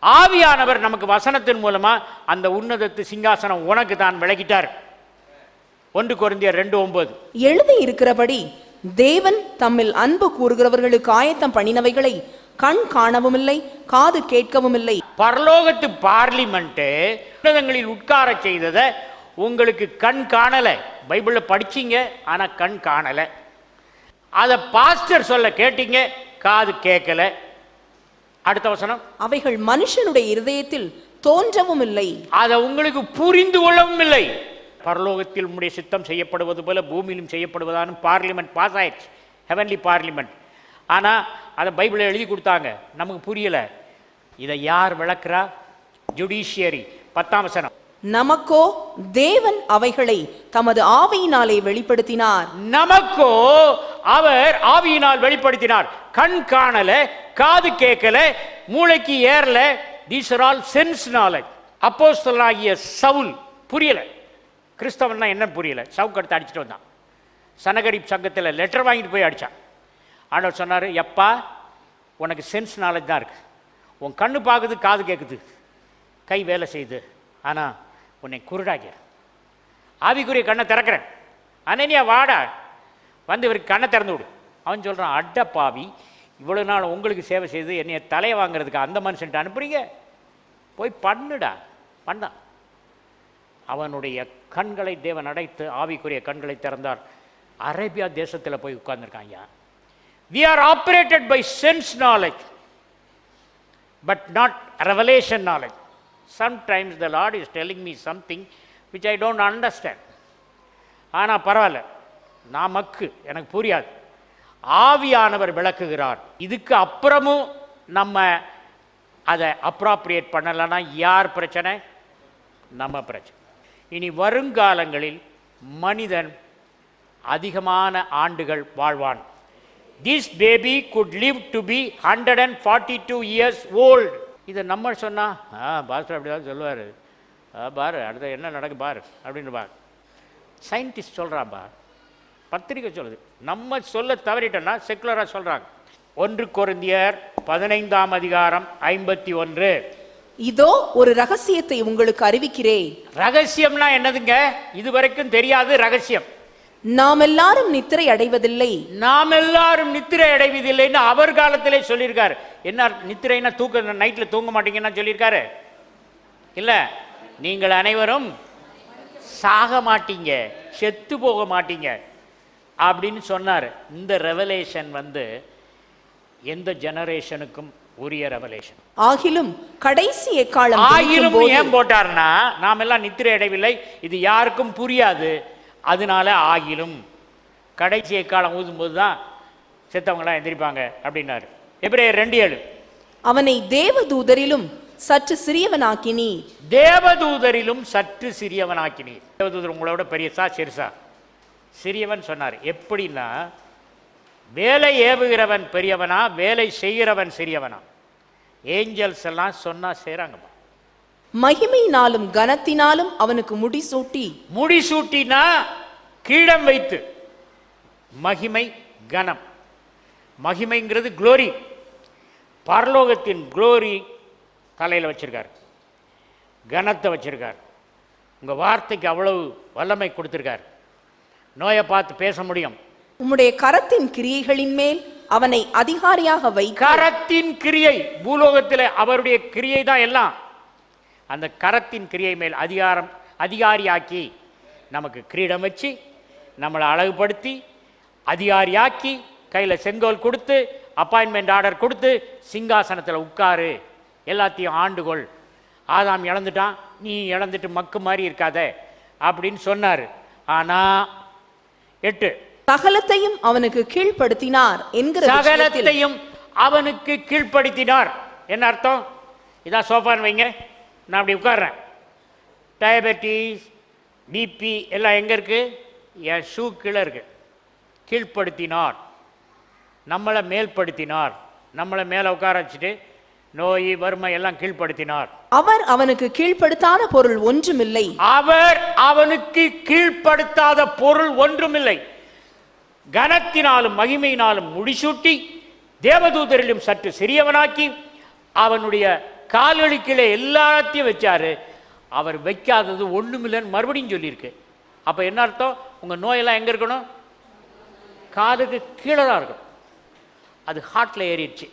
ஆவியானவர் நமக்கு வசனத்தின் மூலமா அந்த உன்னதத்து சிங்காசனம் உனக்கு தான் விளக்கிட்டார். 1 கொரிந்தியர் 2:9 எழுதி இருக்கிறபடி தேவன் தம்மில் அன்பு கூறுகிறவர்களுக்கு ஆயத்தம் பண்ணினவைகளை கண் காணவும் இல்லை, காது கேட்கவும் இல்லை. பரலோகத்து பார்லிமெண்ட் உன்னதங்களில் உட்கார செய்ததை உங்களுக்கு கண் காணல. பைபிள்ல படிச்சீங்க, ஆனா கண் காணல. அத பாஸ்டர் சொல்ல கேட்டீங்க, காது கேட்கல. அடுத்த வசனம், அவைகள் மனுஷனுடைய இருதயத்தில் தோன்றவும் இல்லை, அதை உங்களுக்கு புரிந்து கொள்ளவும் இல்லை. பரலோகத்தில் உம்முடைய சித்தம் செய்யப்படுவது போல பூமியிலும் செய்யப்படுவதான பார்லிமெண்ட் பாஸ் ஆயிடுச்சு, ஹெவன்லி பார்லிமெண்ட். ஆனா அதை பைபிளை எழுதி கொடுத்தாங்க, நமக்கு புரியல. இதை யார் விளக்குறா? ஜுடிஷியரி. 10ஆம் வசனம், நமக்கோ தேவன் அவைகளை தமது ஆவியினாலே வெளிப்படுத்தினார். நமக்கோ அவர் ஆவியினால் வெளிப்படுத்தினார். கண் காணல, காது கேட்கல, மூளைக்கு ஏறல. These are all sense knowledge. அப்போஸ்தலனாகிய சவுல் புரியல, கிறிஸ்தவன்னா என்ன புரியல. சவுக்கடுத்து அடிச்சுட்டு வந்தான். சனகரிப் சங்கத்தில் லெட்டர் வாங்கிட்டு போய் அடித்தான். ஆண்டவர் சொன்னார், எப்பா உனக்கு சென்ஸ் நாலேஜ் தான் இருக்கு, உன் கண்ணு பார்க்குது, காது கேட்குது, கை வேலை செய்யுது, ஆனால் உன்னை குருடாகிற ஆவிக்குரிய கண்ணை திறக்கிறேன். அனனியா வாடா, வந்து இவருக்கு கண்ணை திறந்து விடு. அவன் சொல்கிறான், அட்ட பாவி, இவ்வளோ நாள் உங்களுக்கு சேவை செய்து என்னைய தலையை வாங்குறதுக்கு அந்த மனுஷன்ட்டு அனுப்புறீங்க, போய் பண்ணுடா. பண்ணான். அவனுடைய கண்களை தேவன் அடைத்து ஆவிக்குரிய கண்களை திறந்தார். அரேபியா தேசத்தில் போய் உட்கார்ந்துருக்காங்க. We are operated by sense knowledge, but not revelation knowledge. Sometimes the Lord is telling me something which I don't understand. ஆனால் பரவாயில்ல, நமக்கு எனக்கு புரியாது, ஆவியானவர் விளக்குகிறார். இதுக்கு அப்புறமும் நம்ம அதை அப்ராப்ரியேட் பண்ணலைன்னா யார் பிரச்சனை? நம்ம பிரச்சனை. இனி வருங்காலங்களில் மனிதன் அதிகமான ஆண்டுகள் வாழ்வான். This baby could live to be 142 years old. இதை நம்ம சொன்னா, பாஸ்டர் அப்படிதான் சொல்லுவார், பாரு அடுத்த என்ன நடக்கு பாரு அப்படின்னு பாரு. சயின்டிஸ்ட் சொல்கிறான் பார், பத்திரிக்கை சொல்லுது. நம்ம சொல்ல தவறிட்டோன்னா செக்குலராக சொல்கிறாங்க. 1 கொரிந்தியர் 15ஆம் அதிகாரம் 51. இதோ ஒரு ரகசியத்தை உங்களுக்கு அறிவிக்கிறேன். ரகசியம்னா என்னதுங்க? இதுவரைக்கும் தெரியாது ரகசியம். நாம் எல்லாரும் நித்திரை அடைவதில்லை. நாம் எல்லாரும் நித்திரை அடைவதில்லைன்னு அவர் காலத்திலே சொல்லியிருக்காரு. என்ன நித்திரைனா தூக்க, நைட்டில் தூங்க மாட்டீங்கன்னா சொல்லியிருக்காரு இல்ல. நீங்கள் அனைவரும் சாக மாட்டீங்க, செத்து போக மாட்டீங்க அப்படின்னு சொன்னார். இந்த ரெவலேஷன் எந்த ஜெனரேஷனுக்கும் உரிய ரெவலேஷன். ஆகிலும் கடைசி எக்காலம் ஆகிலும் ஏன் போட்டார்னா, நாம் எல்லாம் நித்திரை அடைவில்லை, இது யாருக்கும் புரியாது, அதனால ஆகிலும் கடைசி எக்காலம் ஊதும்போது தான் செத்தவங்களாம் எந்திரிப்பாங்க அப்படின்னாரு. எபிரேயர் 2:7 அவனை தேவதூதரிலும் சற்று சிறியவனாக்கினீ. தேவதூதரிலும் சற்று சிறியவனாக்கினீ. தேவதூதர் உங்களோட பெரியசா சிறுசா? சிறியவன் சொன்னார். எப்படின்னா, வேலை ஏவுகிறவன் பெரியவனா, வேலை செய்கிறவன் சிறியவனா? ஏஞ்சல்ஸ் எல்லாம் சொன்னா செய்றாங்கப்பா. மகிமையினாலும் கனத்தினாலும் அவனுக்கு முடிசூட்டி. முடிசூட்டினா கீழம் வைத்து. மகிமை கனம். மகிமைங்கிறது குளோரி, பரலோகத்தின் குளோரி தலையில் வச்சிருக்கார், கனத்தை வச்சிருக்கார். உங்க வார்த்தைக்கு அவ்வளவு வல்லமை கொடுத்திருக்கார். நோயை பார்த்து பேச முடியும். உம்முடைய கரத்தின் கிரியைகளின் மேல் அவனை அதிகாரியாக வை. கரத்தின் கிரியை, பூலோகத்தில் அவருடைய கிரியை தான் எல்லாம். அந்த கரத்தின் கிரியை மேல் அதிகாரியாக்கி நமக்கு கிரீடம் வச்சு நம்மளை அழகுபடுத்தி அதிகாரியாக்கி கையில் செங்கோல் கொடுத்து அப்பாயின்மெண்ட் ஆர்டர் கொடுத்து சிங்காசனத்தில் உட்காரு, எல்லாத்தையும் ஆண்டுகொள். ஆதாம் இழந்துட்டான், நீ இழந்துட்டு மக்கு மாதிரி இருக்காத அப்படின்னு சொன்னார். ஆனால் 8 சகலத்தையும் அவனுக்கு கீழ்ப்படுத்தினார் என்கிற சகலத்தையும் அவனுக்கு கீழ்ப்படுத்தினார். என்ன அர்த்தம்? இதான் சோஃபான்னு வைங்க, நான் அப்படி உட்கார்றேன். டயபெட்டிஸ், பிபி எல்லாம் எங்கே இருக்குது? என் ஷூ கீழே இருக்கு. கீழ்ப்படுத்தினார், நம்மளை மேல்படுத்தினார். நம்மளை மேலே உட்கார வச்சுட்டு நோய் வறுமை எல்லாம் கீழ்ப்படுத்தினார். அவர் அவனுக்கு கீழ்ப்படுத்தாத பொருள் ஒன்றுமில்லை. அவர் அவனுக்கு கீழ்ப்படுத்தாத பொருள் ஒன்றுமில்லை. கனத்தினாலும் மகிமையினாலும் முடிசூட்டி தேவதூதரிலும் சற்று சிறியவனாக்கி அவனுடைய கால்களுக்கிலே எல்லாத்தையும் வச்சாரு. அவர் வைக்காதது ஒண்ணுமில்லைன்னு மறுபடியும் சொல்லியிருக்கு. அப்ப என்ன அர்த்தம்? உங்க நோயெல்லாம் எங்க இருக்கணும்? காதுக்கு கீழே தான் இருக்கணும். அது ஹார்ட்ல ஏறிடுச்சு,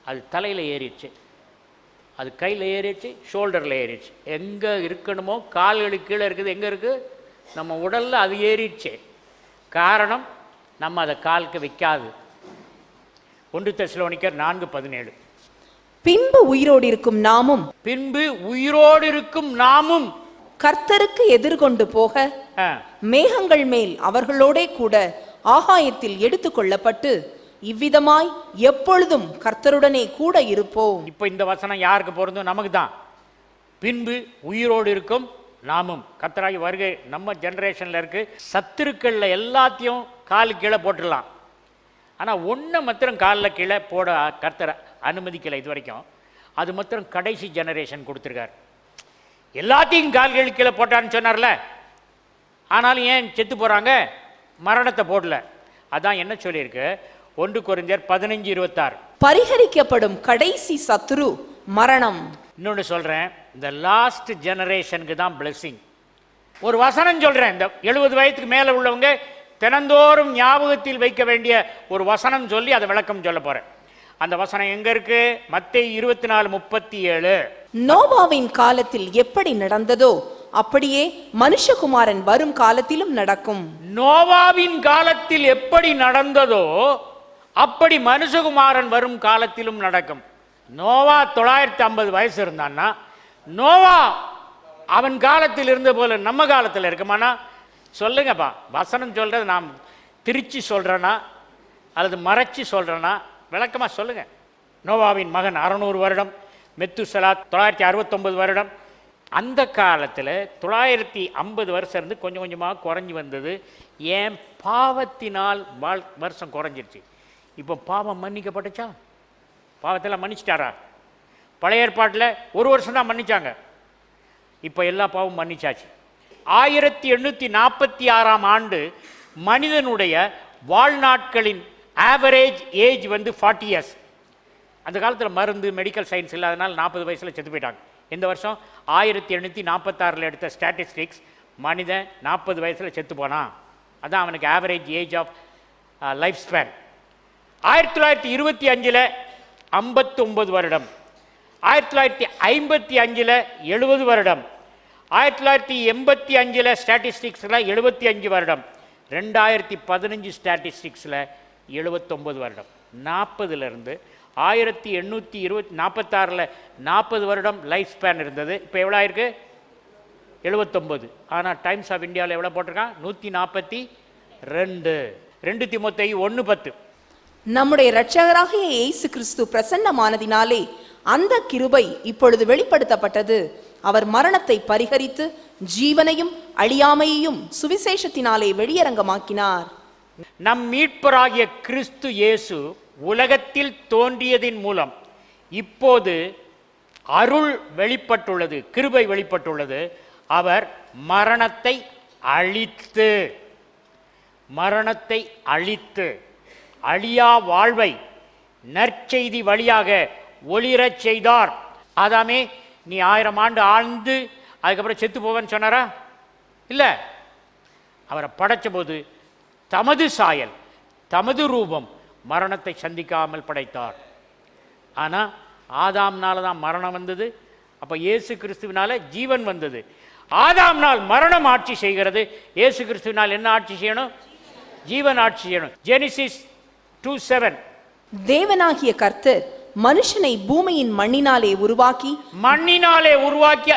அது தலையில் ஏறிடுச்சு, அது கையில் ஏறிடுச்சு, ஷோல்டரில் ஏறிடுச்சு. எங்கே இருக்கணுமோ கால்களுக்கு கீழே இருக்குது. எங்கே இருக்குது? நம்ம உடலில் அது ஏறிடுச்சு. காரணம், நம்ம அதை காலுக்கு வைக்காது. 1 தெசலோனிக்கர் 4:17. பின்பு உயிரோடு இருக்கும் நாமும் கர்த்தருக்கு எதிர்கொண்டு போக மேகங்கள் மேல் அவர்களோடே கூட ஆகாயத்தில் எடுத்துக்கொள்ளப்பட்டு இவ்விதமாய் எப்பொழுதும் கர்த்தருடனே கூட இருப்போம். இப்ப இந்த வசனம் யாருக்கு பொருந்தும்? நமக்கு தான். பின்பு உயிரோடு இருக்கும் நாமும். கர்த்தராகி வருகை நம்ம ஜெனரேஷன்ல இருக்கு. சத்துருக்கள்ல எல்லாத்தையும் காலு கீழே போட்டுடலாம். ஆனா ஒன்றை மாத்திரம் காலில் கீழே போட கர்த்தர் அனுமதிக்கலை இது வரைக்கும். அது மாத்திரம் கடைசி ஜெனரேஷன் கொடுத்துருக்கார். எல்லாத்தையும் கால்கள் கீழே போட்டான்னு சொன்னார்ல. ஆனாலும் ஏன் செத்து போறாங்க? மரணத்தை போடல. அதான் என்ன சொல்லியிருக்கு? 1 கொரிந்தியர் 15:26. பரிகரிக்கப்படும் கடைசி சத்துரு மரணம். இன்னொன்று சொல்றேன், இந்த லாஸ்ட் ஜெனரேஷனுக்கு தான் பிளெஸிங். ஒரு வசனம் சொல்றேன். இந்த 70 வயதுக்கு மேலே உள்ளவங்க தினந்தோறும் ஞாபகத்தில் வைக்க வேண்டிய ஒரு வசனம் சொல்லி அதை விளக்கம் சொல்ல போறேன். அந்த வசனம் எங்க இருக்கு? மத்தேயு 24:37. நோவாவின் காலத்தில் எப்படி நடந்ததோ அப்படியே மனுஷகுமாரன் வரும் காலத்திலும் நடக்கும். நோவாவின் காலத்தில் எப்படி நடந்ததோ அப்படி மனுஷகுமாரன் வரும் காலத்திலும் நடக்கும். நோவா 950 வயசு இருந்தான்னா நோவா அவன் காலத்தில் இருந்த போல நம்ம காலத்தில் இருக்குமானா? சொல்லுங்கப்பா. வசனம் சொல்றது நான் திருச்சி சொல்றேனா அல்லது மறைச்சி சொல்றேனா? விளக்கமா சொல்லுங்க. நோவாவின் மகன் 600 வருடம், மெத்துசலா 969 வருடம். அந்த காலத்தில் 950 வருஷம் இருந்து கொஞ்சம் கொஞ்சமாக குறைஞ்சி வந்தது. ஏன்? பாவத்தினால் வருஷம் குறைஞ்சிருச்சு. இப்போ பாவம் மன்னிக்கப்பட்டுச்சா? பாவத்தெல்லாம் மன்னிச்சிட்டாரா? பழைய ஏற்பாட்டில் 1 வருஷம் தான் மன்னிச்சாங்க. இப்போ எல்லா பாவமும் மன்னிச்சாச்சு. 1846ஆம் ஆண்டு மனிதனுடைய வாழ்நாட்களின் ஆவரேஜ் ஏஜ் 40 இயர்ஸ். அந்த காலத்தில் மருந்து மெடிக்கல் சயின்ஸ் இல்லாதனால 40 வயசில் செத்து போயிட்டாங்க. இந்த வருஷம் 1846 எடுத்த ஸ்டாட்டிஸ்டிக்ஸ் மனிதன் 40 வயசில் செத்து போனான். அதான் அவனுக்கு average age of life span. 1925 59 வருடம், 1955 70 வருடம், 1985 ஸ்டாட்டிஸ்டிக்ஸில் 75 வருடம், 2015 ஸ்டாட்டிஸ்டிக்ஸில் 79 வருடம். 40லேருந்து 1846 40 வருடம் லைஃப் ஸ்பேன் இருந்தது. இப்போ எவ்வளோ ஆயிருக்கு? 79. ஆனால் டைம்ஸ் ஆஃப் இந்தியாவில் எவ்வளோ போட்டிருக்கான்? 142. 2 தீமோத்தேயு 1:10. நம்முடைய இரட்சகராகிய இயேசு கிறிஸ்து பிரசன்னமானதினாலே அந்த கிருபை இப்பொழுது வெளிப்படுத்தப்பட்டது. அவர் மரணத்தை பரிகரித்து ஜீவனையும் அழியாமையையும் சுவிசேஷத்தினாலே வெளியரங்கமாக்கினார். நம் மீட்பராகிய கிறிஸ்து இயேசு உலகத்தில் தோன்றியதின் மூலம் இப்போது அருள் வெளிப்பட்டுள்ளது, கிருபை வெளிப்பட்டுள்ளது. அவர் மரணத்தை அழித்து அழியா வாழ்வை நற்செய்தி வழியாக ஒளிரச் செய்தார். ஆதாமே, நீ 1000 ஆண்டு ஆழ்ந்து அதுக்கப்புறம் செத்து போவேன்னு சொன்னாரா? இல்லை. அவரை படைச்ச போது தமது சாயல், தமது ரூபம் மரணத்தை சந்திக்காமல் படைத்தார். ஆனால் ஆதாம்னால தான் மரணம் வந்தது. அப்போ இயேசு கிறிஸ்துவினால ஜீவன் வந்தது. ஆதாம்னால் மரணம் ஆட்சி செய்கிறது, இயேசு கிறிஸ்துவினால் என்ன ஆட்சி செய்யணும்? ஜீவன் ஆட்சி செய்யணும். ஜெனிசிஸ் 2:7. தேவனாகிய கர்த்தர் மனுஷனை பூமியின் மண்ணினாலே உருவாக்கி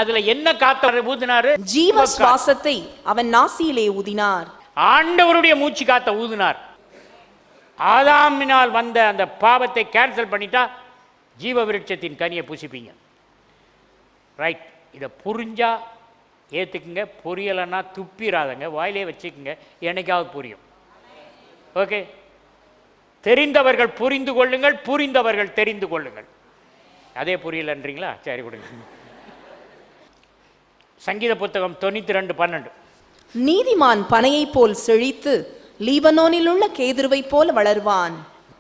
அதுல என்ன காத்த ஊதினாரு? ஜீவ சுவாசத்தை அவன் நாசியிலே ஊதினார். ஆண்டவருடைய மூச்சு காத்த ஊதினார். ஆதாமினால் வந்த அந்த பாவத்தை கேன்சல் பண்ணிட்டா ஜீவ விருட்சத்தின் கனியை புசிப்பீங்க. ரைட், இதை புரிஞ்சா ஏற்றுக்குங்க, புரியலைன்னா துப்பிடாதங்க, வாயிலே வச்சுக்குங்க, என்னைக்காவது புரியும். ஓகே, தெரிந்தவர்கள் புரிந்து கொள்ளுங்கள், புரிந்தவர்கள் தெரிந்து கொள்ளுங்கள். அதே புரியலன்றீங்களா? சரி கொடுங்க. சங்கீத புத்தகம் 92:12. நீதிமான் பனையை போல் செழித்து லீபனோனில் உள்ள கேதுருவை போல வளருவான்.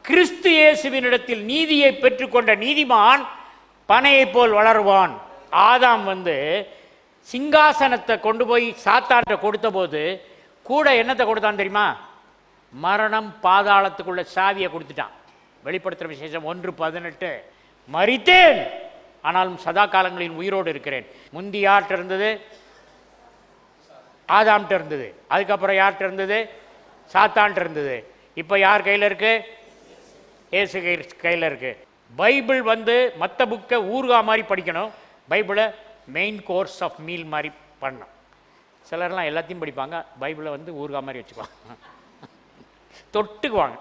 கிறிஸ்து இயேசுவினிடத்தில் நீதியை பெற்றுக்கொண்ட நீதிமான் பனையை போல் வளருவான். ஆதாம் சிங்காசனத்தை கொண்டு போய் சாத்தான்கிட்ட கொடுத்த போது கூட என்னத்தை கொடுத்தான் தெரியுமா? மரணம் பாதாளத்துக்குள்ள சாவியை கொடுத்துட்டான். வெளிப்படுத்துகிற விசேஷம் 1:18. மரித்தேன், ஆனாலும் சதா காலங்களில் உயிரோடு இருக்கிறேன். முந்தி யார்கிட்ட இருந்தது? ஆதாம்கிட்ட இருந்தது. அதுக்கப்புறம் யார்கிட்ட இருந்தது? சாத்தான்கிட்ட இருந்தது. இப்போ யார் கையில் இருக்கு? இயேசு கையில் இருக்கு. பைபிள் மற்ற புக்கை ஊர்கா மாதிரி படிக்கணும், பைபிளை மெயின் கோர்ஸ் ஆஃப் மீல் மாதிரி பண்ணணும். சிலர்லாம் எல்லாத்தையும் படிப்பாங்க, பைபிளை ஊர்கா மாதிரி வச்சுக்குவாங்க, தொட்டுக்குவாங்க.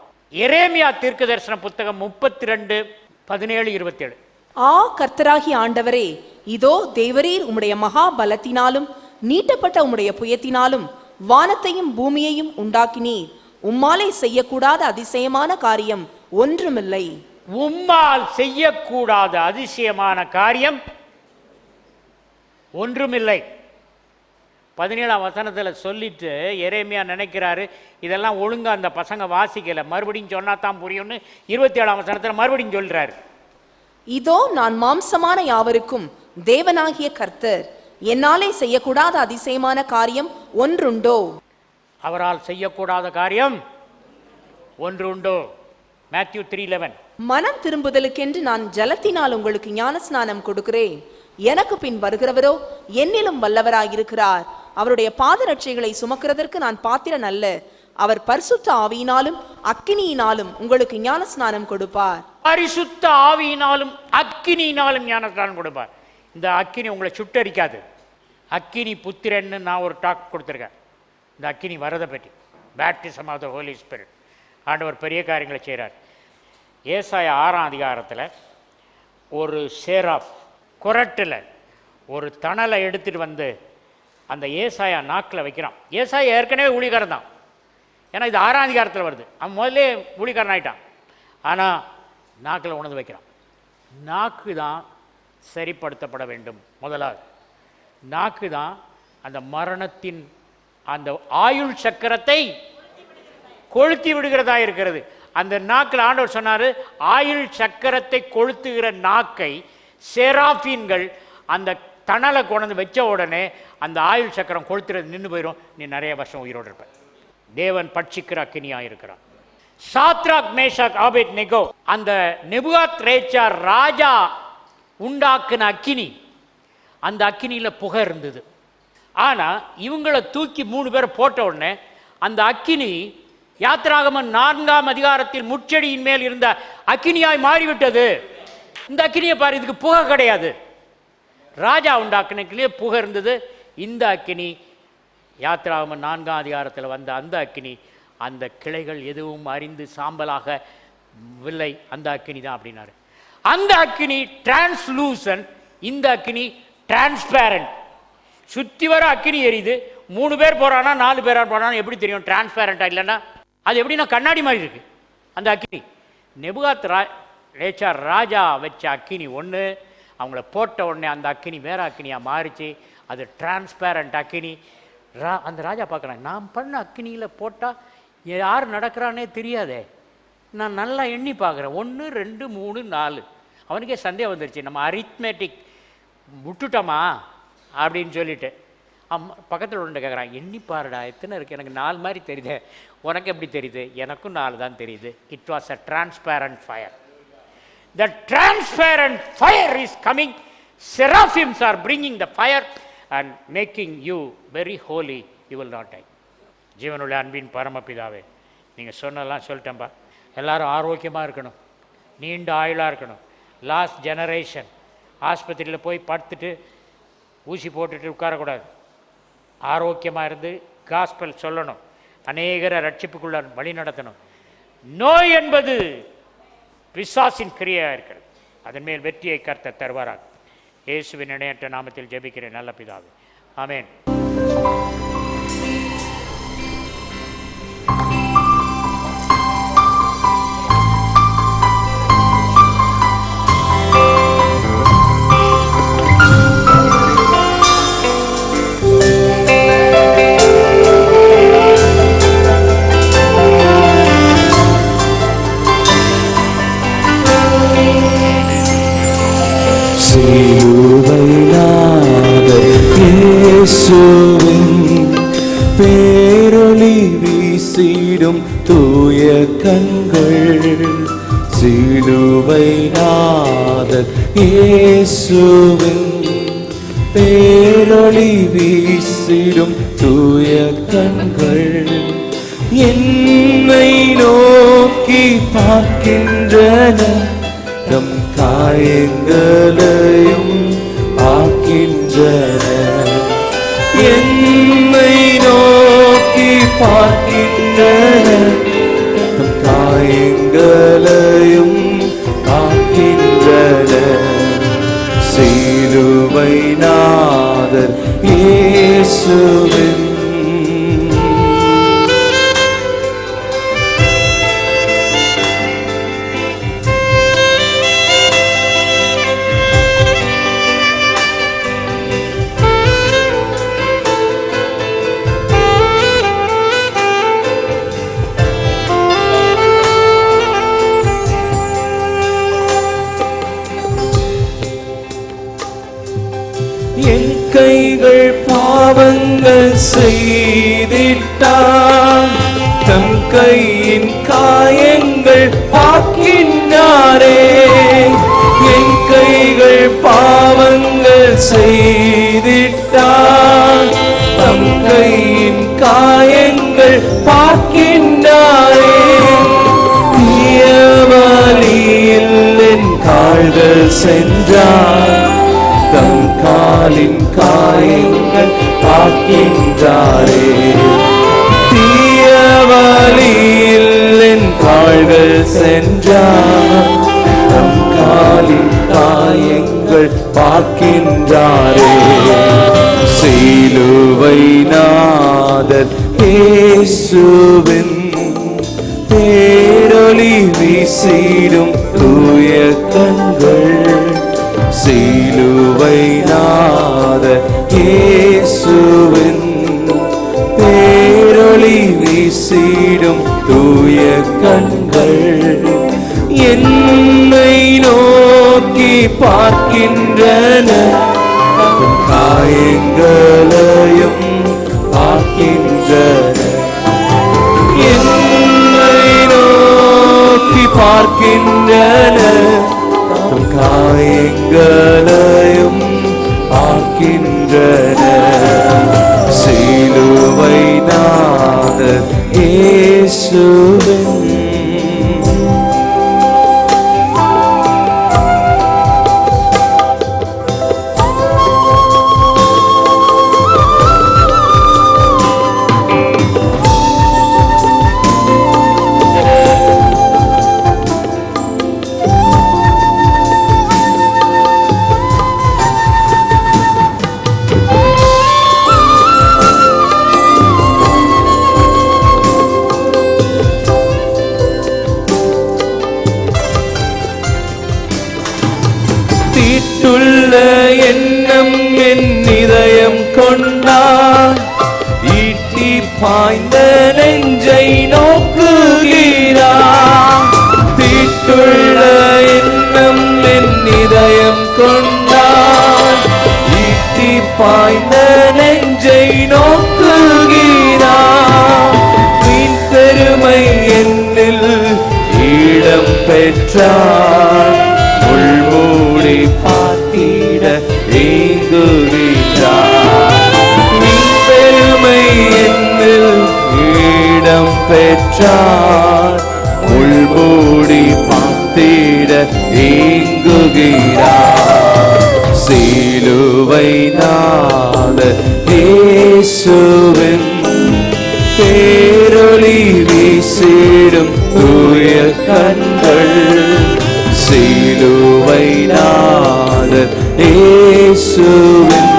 எரேமியா தீர்க்க தரிசன புத்தகம் 32:17-27. ஆ கர்த்தராகி ஆண்டவரே, இதோ தேவரீர் உம்முடைய மகா பலத்தினாலும் நீட்டப்பட்ட உம்முடைய புயத்தினாலும் வானத்தையும் பூமியையும் உண்டாக்கினீர். உம்மாலே செய்யக்கூடாத அதிசயமான காரியம் ஒன்றுமில்லை. உம்மால் செய்யக்கூடாத அதிசயமான காரியம் ஒன்றுமில்லை. 17ஆம் வசனத்தில் சொல்லிட்டு எரேமியா நினைக்கிறாரு, இதெல்லாம் ஒழுங்கா அந்த பசங்க வாசிக்கல, மறுபடியும் சொன்னா தான் புரியும்னு 27ஆம் வசனத்தில் மறுபடியும் சொல்றாரு. இதோ நான் மாம்சமான யாவருக்கும் தேவனாகிய கர்த்தர், என்னாலே செய்யக்கூடாத அதிசயமான காரியம் ஒன்றுண்டோ? அவரால் செய்யக்கூடாத காரியம் ஒன்றுண்டோ? மேத்யூ 3:11. மனம் திரும்புதலுக்கென்று நான் ஜலத்தினால் உங்களுக்கு ஞான ஸ்நானம் கொடுக்கிறேன். எனக்கு பின் வருகிறவரோ என்னிலும் வல்லவராயிருக்கிறார். அவருடைய பாதரட்சைகளை சுமக்கிறதற்கு நான் பாத்திரன் அல்ல. அவர் பரிசுத்த ஆவியினாலும் அக்கினியினாலும் உங்களுக்கு ஞான ஸ்நானம் கொடுப்பார். பரிசுத்த ஆவியினாலும் அக்கினியினாலும் ஞான ஸ்நானம் கொடுப்பார். இந்த அக்கினி உங்களை சுட்டரிக்காது. அக்கினி புத்திரன்னு நான் ஒரு டாக் கொடுத்துருக்கேன். இந்த அக்கினி வரதை பற்றி, baptism of the Holy Spirit. ஆண்டவர் பெரிய காரியங்களை செய்கிறார். ஏசாயா 6ஆம் அதிகாரத்தில் ஒரு சேராப் குரட்டில் ஒரு தணலை எடுத்துகிட்டு அந்த ஏசாயா நாக்கில் வைக்கிறான். ஏசாயா ஏற்கனவே ஊழியக்காரன் தான், ஏன்னா இது 6ஆம் அதிகாரத்தில் வருது. அவன் முதல்ல ஊழியக்காரன் ஆகிட்டான். ஆனால் நாக்கில் உணர்ந்து வைக்கிறான். நாக்கு தான் சரிப்படுத்தப்பட வேண்டும். முதலாவது நாக்கு தான் அந்த மரணத்தின் அந்த ஆயுள் சக்கரத்தை கொளுத்தி விடுகிறதா இருக்கிறது. அந்த நாக்கில் ஆண்டவர் சொன்னார், ஆயுள் சக்கரத்தை கொளுத்துகிற நாக்கை செராஃபீன்கள் அந்த தணலை கொண்டு வச்ச உடனே அந்த ஆயுள் சக்கரம் கொளுத்துறது நின்று போயிடும். நீ நிறைய வருஷம் உயிரோடு இருப்ப. தேவன் பட்சிக்கிற அக்கினியாக இருக்கிறான். சாத்ராக் மேஷாக் ஆபேத்நேகோ, அந்த நேபுகாத்நேச்சார் ராஜா உண்டாக்குன அக்கினி, அந்த அக்கினியில் புகை இருந்தது. ஆனால் இவங்களை தூக்கி 3 பேரை போட்ட உடனே அந்த அக்கினி யாத்திராகமம் 4ஆம் அதிகாரத்தில் முச்செடியின் மேல் இருந்த அக்கினியாய் மாறிவிட்டது. இந்த அக்கினியை பாரு, இதுக்கு புகை கிடையாது. ராஜா உண்டாக்குனே புகை இருந்தது. இந்த அக்கினி யாத்திராகமம் 4ஆம் அதிகாரத்தில் வந்த அந்த அக்கினி, அந்த கிளைகள் எதுவும் அறிந்து சாம்பலாக வில்லை, அந்த அக்கினி தான் அப்படின்னாரு. அந்த அக்கினி டிரான்ஸ்லூசன்ட், இந்த அக்கினி டிரான்ஸ்பேரண்ட். சுற்றி வர அக்கினி எரியுது. 3 பேர் போறானா 4 பேரா போறானா எப்படி தெரியும்? டிரான்ஸ்பேரண்டா இல்லைன்னா அது எப்படின்னா கண்ணாடி மாதிரி இருக்கு அந்த அக்கினி. நேபுகாத்நேச்சார் ராஜா வச்ச அக்கினி ஒன்று, அவங்கள போட்ட உடனே அந்த அக்கினி வேற அக்கினியாக மாறிச்சு. அது டிரான்ஸ்பேரண்ட் அக்கினி. அந்த ராஜா பார்க்குறாங்க, நான் பண்ண அக்கினியில் போட்டால் யார் நடக்கிறானே தெரியாதே, நான் நல்லா எண்ணி பார்க்குறேன், 1 2 3 4. அவனுக்கே சந்தேகம் வந்துருச்சு, நம்ம அரித்மேட்டிக் விட்டுட்டோமா அப்படின்னு சொல்லிட்டு. பக்கத்தில் ஒன்று கேட்குறான், எண்ணி பாருடா எத்தனை இருக்குது, எனக்கு 4 மாதிரி தெரியுது, உனக்கு எப்படி தெரியுது? எனக்கும் 4 தான் தெரியுது. It was a transparent fire. The transparent fire is coming. Seraphims are bringing the fire and making you very holy. You will not die. ஜீவனுள்ள அன்பின் பரமபிதாவே, நீங்கள் சொன்னதெல்லாம் சொல்லிட்டேன்பா. எல்லாரும் ஆரோக்கியமாக இருக்கணும், நீண்ட ஆயுளாக இருக்கணும். லாஸ்ட் ஜெனரேஷன் ஆஸ்பத்திரியில் போய் படுத்துட்டு ஊசி போட்டுட்டு உட்காரக்கூடாது. ஆரோக்கியமாக இருந்து காஸ்பல் சொல்லணும், அநேகரை ரட்சிப்புக்குள்ள வழி நடத்தணும். நோய் என்பது பிசாசின் கிரியாக இருக்கிறது, அதன் மேல் வெற்றியை கர்த்தர் தருவாராக. இயேசுவின் இணையற்ற நாமத்தில் ஜெபிக்கிறேன் நல்ல பிதாவே, ஆமென். பேரொளி வீசிடும் தூய கண்கள், சிலுவை நாதர் இயேசுவின் பேரொளி வீசிடும் தூய கண்கள், என்னை நோக்கி பார்க்கின்றன, நம் காயங்களையும் ஆக்கின்றன. என்னை நோக்கி பார்க்கின்றன, நம் காயங்களையும் ஆக்கின்றன. சிலுவை நாதர் இயேசுவின் என் கைகள் பாவங்கள் செய்திட்டான், தம் கையின் காயங்கள் ஆக்கினாரே. என் கைகள் பாவங்கள் செய்திட்டான், தம் கையின் காயங்கள் ஆக்கினாரே. தீய வழியில் என் கால்கள் சென்றான், தம் காலின் காயங்கள் ஆக்கின்றாரே. தீய வழியில் என் கால்கள் சென்றார், தம் காலின் காயங்கள் ஆக்கின்றாரே. சிலுவை நாதர் இயேசுவின் பேரொளி வீசிடும் தூய கண்கள், சிலுவை நாதர் இயேசுவின் பேரொளி வீசிடும் தூய கண்கள், என்னை நோக்கி பார்க்கின்றன, காயங்களையும் ஆக்கின்றன. என்னை நோக்கி பார்க்கின்றன, காயங்களையும் ஆக்கின்றன. சிலுவை நாதர் இயேசுவின் தீட்டுள்ள எண்ணம் என் இதயம் கொண்டான், ஈட்டி பாய்ந்த நெஞ்சை நோக்குகிறான். தீட்டுள்ள எண்ணம் என் இதயம் கொண்டான், ஈட்டி பாய்ந்த நெஞ்சை நோக்குகிறான். மீன் பெருமை என்னில் இடம் பெற்றான், உள்மூடி பார்த்திட ஏங்குகிறார். மீன் பெருமை என்னில் இடம் பெற்றார், உள்மூடி பார்த்திட ஏங்குகிறார். சிலுவை நாதர் இயேசுவின் பேரொளி வீசிடும் தூய கண்கள், சிலுவை நாதர் இயேசுவின்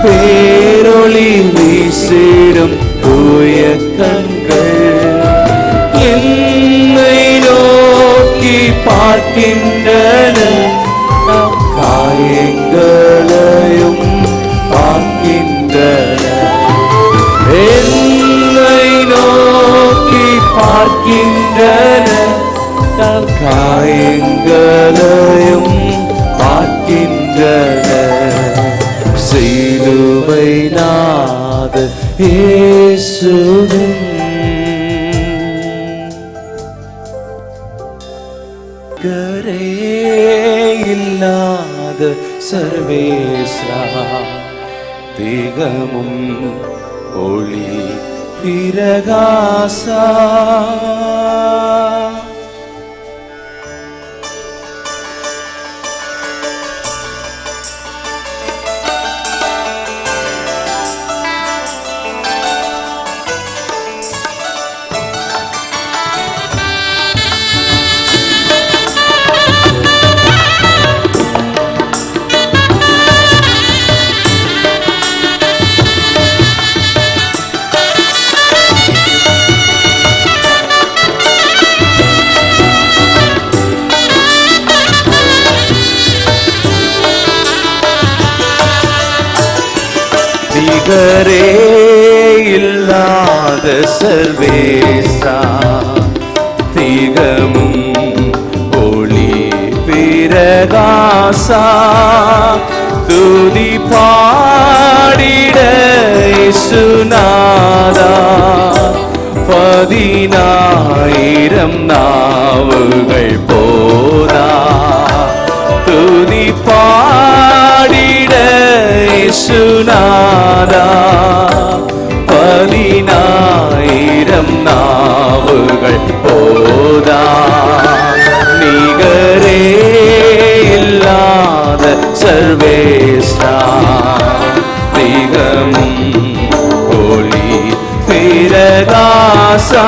பேரொளி வீசிடும் தூய கண்கள் என்னை நோக்கி பார்க்கின்றன, காயங்களையும் பார்க்கின்றன. என்னை நோக்கி பார்க்கின்றன, காயங்களையும் பார்க்கின்றன. சிலுவை நாத இயேசுவின் இல்லாத சர்வேஸ்வரா, திகமும் ஒளி பிரகாசா. நிகரே இல்லாத சர்வேசா, திகமும் ஒளி பிரகாசா. துதி பாடிட இயேசுநாதா, 10,000 நாவுகள் போதா. துதி பாடிட இயேசுநாதா, 10,000 நாவுகள் போதா. நிகரே இல்லாத சர்வேஸ்வரா, திகமும் ஒளி பிரகாசா.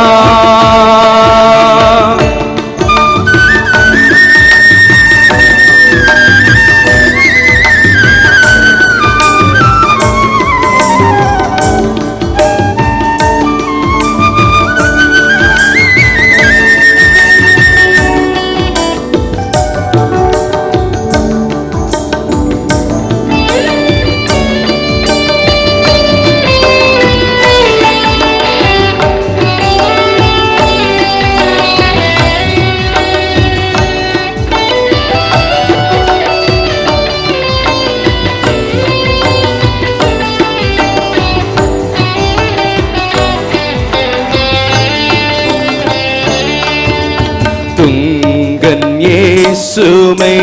துங்கன் இயேசுமை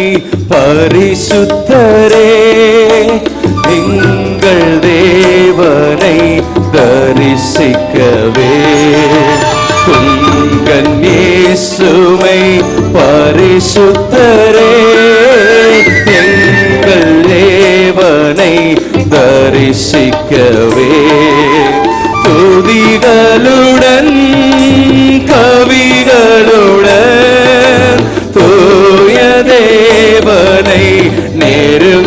பரிசுத்தரே, எங்கள் தேவனை தரிசிக்கவே. துங்கன் இயேசுமை பரிசுத்தரே, எங்கள் தேவனை தரிசிக்கவே. துதிகளுடன் கவிகளுடன் தூய தேவனை நெருங்கிடுவோம்.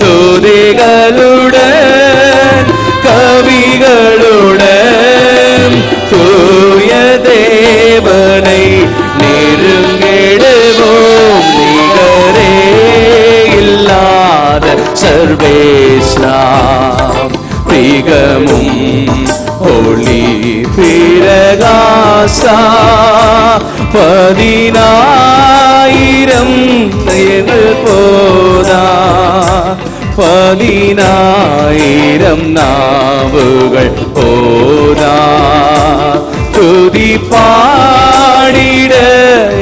துதிகளுடன் கவிகளுடன் தூய தேவனை நெருங்கிடுவோம். நிகரே இல்லாத சர்வேஸ்வரா, திகமும் ஒளி பிரகாசா. 10,000 போதா, 10,000 நாவுகள் போதா. துதி பாடிட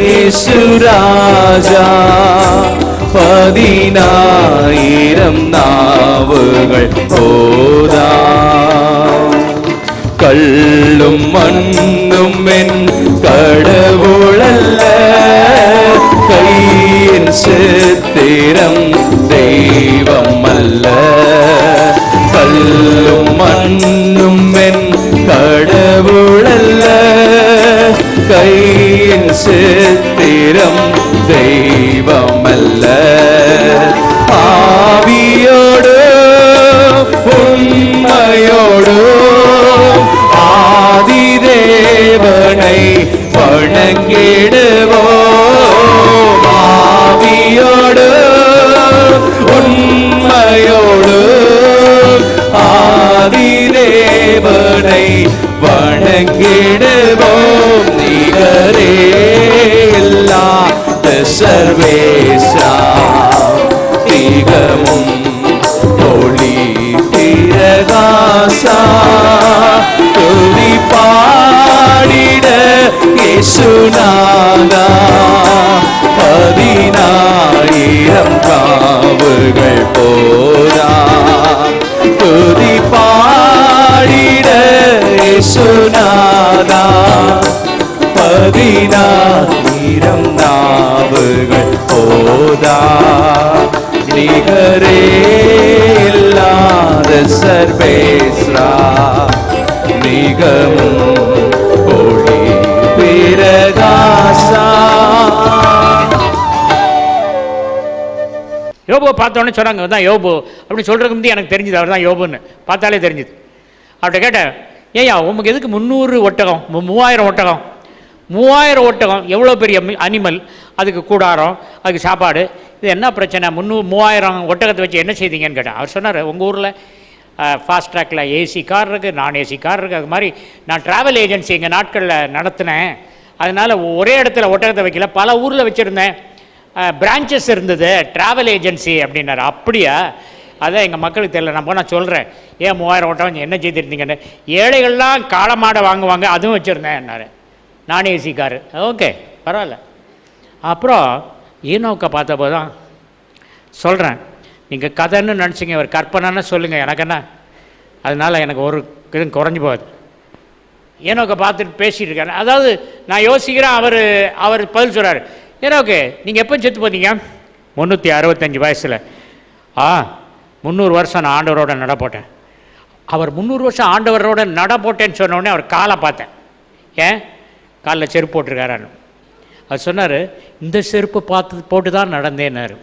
இயேசுராஜா, 10,000 நாவுகள் போதா. கல்லும் மண்ணும் என் கடவுளல்ல, கையின் சித்திரம் தெய்வம் அல்ல. கல்லும் மண்ணும் என் கடவுளல்ல, கையின் சித்திரம் தெய்வம் அல்ல. வணங்கிடுவோம். நிகரே இல்லாத சர்வேசா, திகமும் ஒளி பிரகாசா, துதி பாடிட இயேசுநாதா, 10,000 காவுகள் போதா, துதி பாடிட இயேசுநாதா, 10,000 நாவுகள் போதா. நிகரே இல்லாத சர்வேஸ்வரா, மிகவும் ஒளி பிரகாசா. யோபுவை பார்த்தோன்னே சொன்னாங்க, தான் யோபு அப்படின்னு சொல்கிறதுக்கு முந்தைய எனக்கு தெரிஞ்சுது அவர் தான் யோபுன்னு பார்த்தாலே தெரிஞ்சுது. அவர்கிட்ட கேட்டேன், ஏய்யா உமக்கு எதுக்கு 300 ஒட்டகம், 3000 ஒட்டகம், 3000 ஒட்டகம் எவ்வளோ பெரிய அனிமல், அதுக்கு கூடாரம், அதுக்கு சாப்பாடு, இது என்ன பிரச்சனை, 3000 ஒட்டகத்தை வச்சு என்ன செய்தீங்கன்னு கேட்டேன். அவர் சொன்னார், உங்கள் ஊரில் ஃபாஸ்ட் ட்ராக்கில் ஏசி கார் இருக்குது, நான் ஏசி கார் இருக்குது, அது மாதிரி நான் ட்ராவல் ஏஜென்சி எங்கள் நாட்களில் நடத்தினேன், அதனால் ஒரே இடத்துல ஒட்டகத்தை வைக்கல, பல ஊரில் வச்சுருந்தேன், பிரான்ச்சஸ் இருந்தது, ட்ராவல் ஏஜென்சி அப்படின்னாரு. அப்படியா, அதான் எங்கள் மக்களுக்கு தெரியல, நான் போனால் சொல்கிறேன், ஏன் 3000 ஒட்டகம் என்ன செய்திருந்தீங்கன்னு. ஏழைகள்லாம் காளமாடை வாங்குவாங்க, அதுவும் வச்சுருந்தேன் என்னாரு, நான் ஏசி காரு, ஓகே பரவாயில்ல. அப்புறம் ஈனோக்கை பார்த்தப்போ தான் சொல்கிறேன், நீங்கள் கதைன்னு நினச்சிங்க, ஒரு கற்பனைன்னு சொல்லுங்கள், எனக்கு என்ன, அதனால் எனக்கு ஒரு இது குறைஞ்சி போகுது. ஈனோக்கை பார்த்துட்டு பேசிகிட்டு இருக்காரு. அதாவது நான் யோசிக்கிறேன், அவர் பதில் சொல்கிறார், ஈனோக்கு நீங்கள் எப்போ செத்து போனீங்க? 365 வயசில். 300 வருஷம் நான் ஆண்டவரோட நட போட்டேன். அவர் 300 வருஷம் ஆண்டவரோட நட போட்டேன்னு சொன்னோடனே அவர் காலை பார்த்தேன், ஏன் காலில் செருப்பு போட்டிருக்காரான்னு. அவர் சொன்னார், இந்த செருப்பு போட்டு தான் நடந்தேன்னாரு.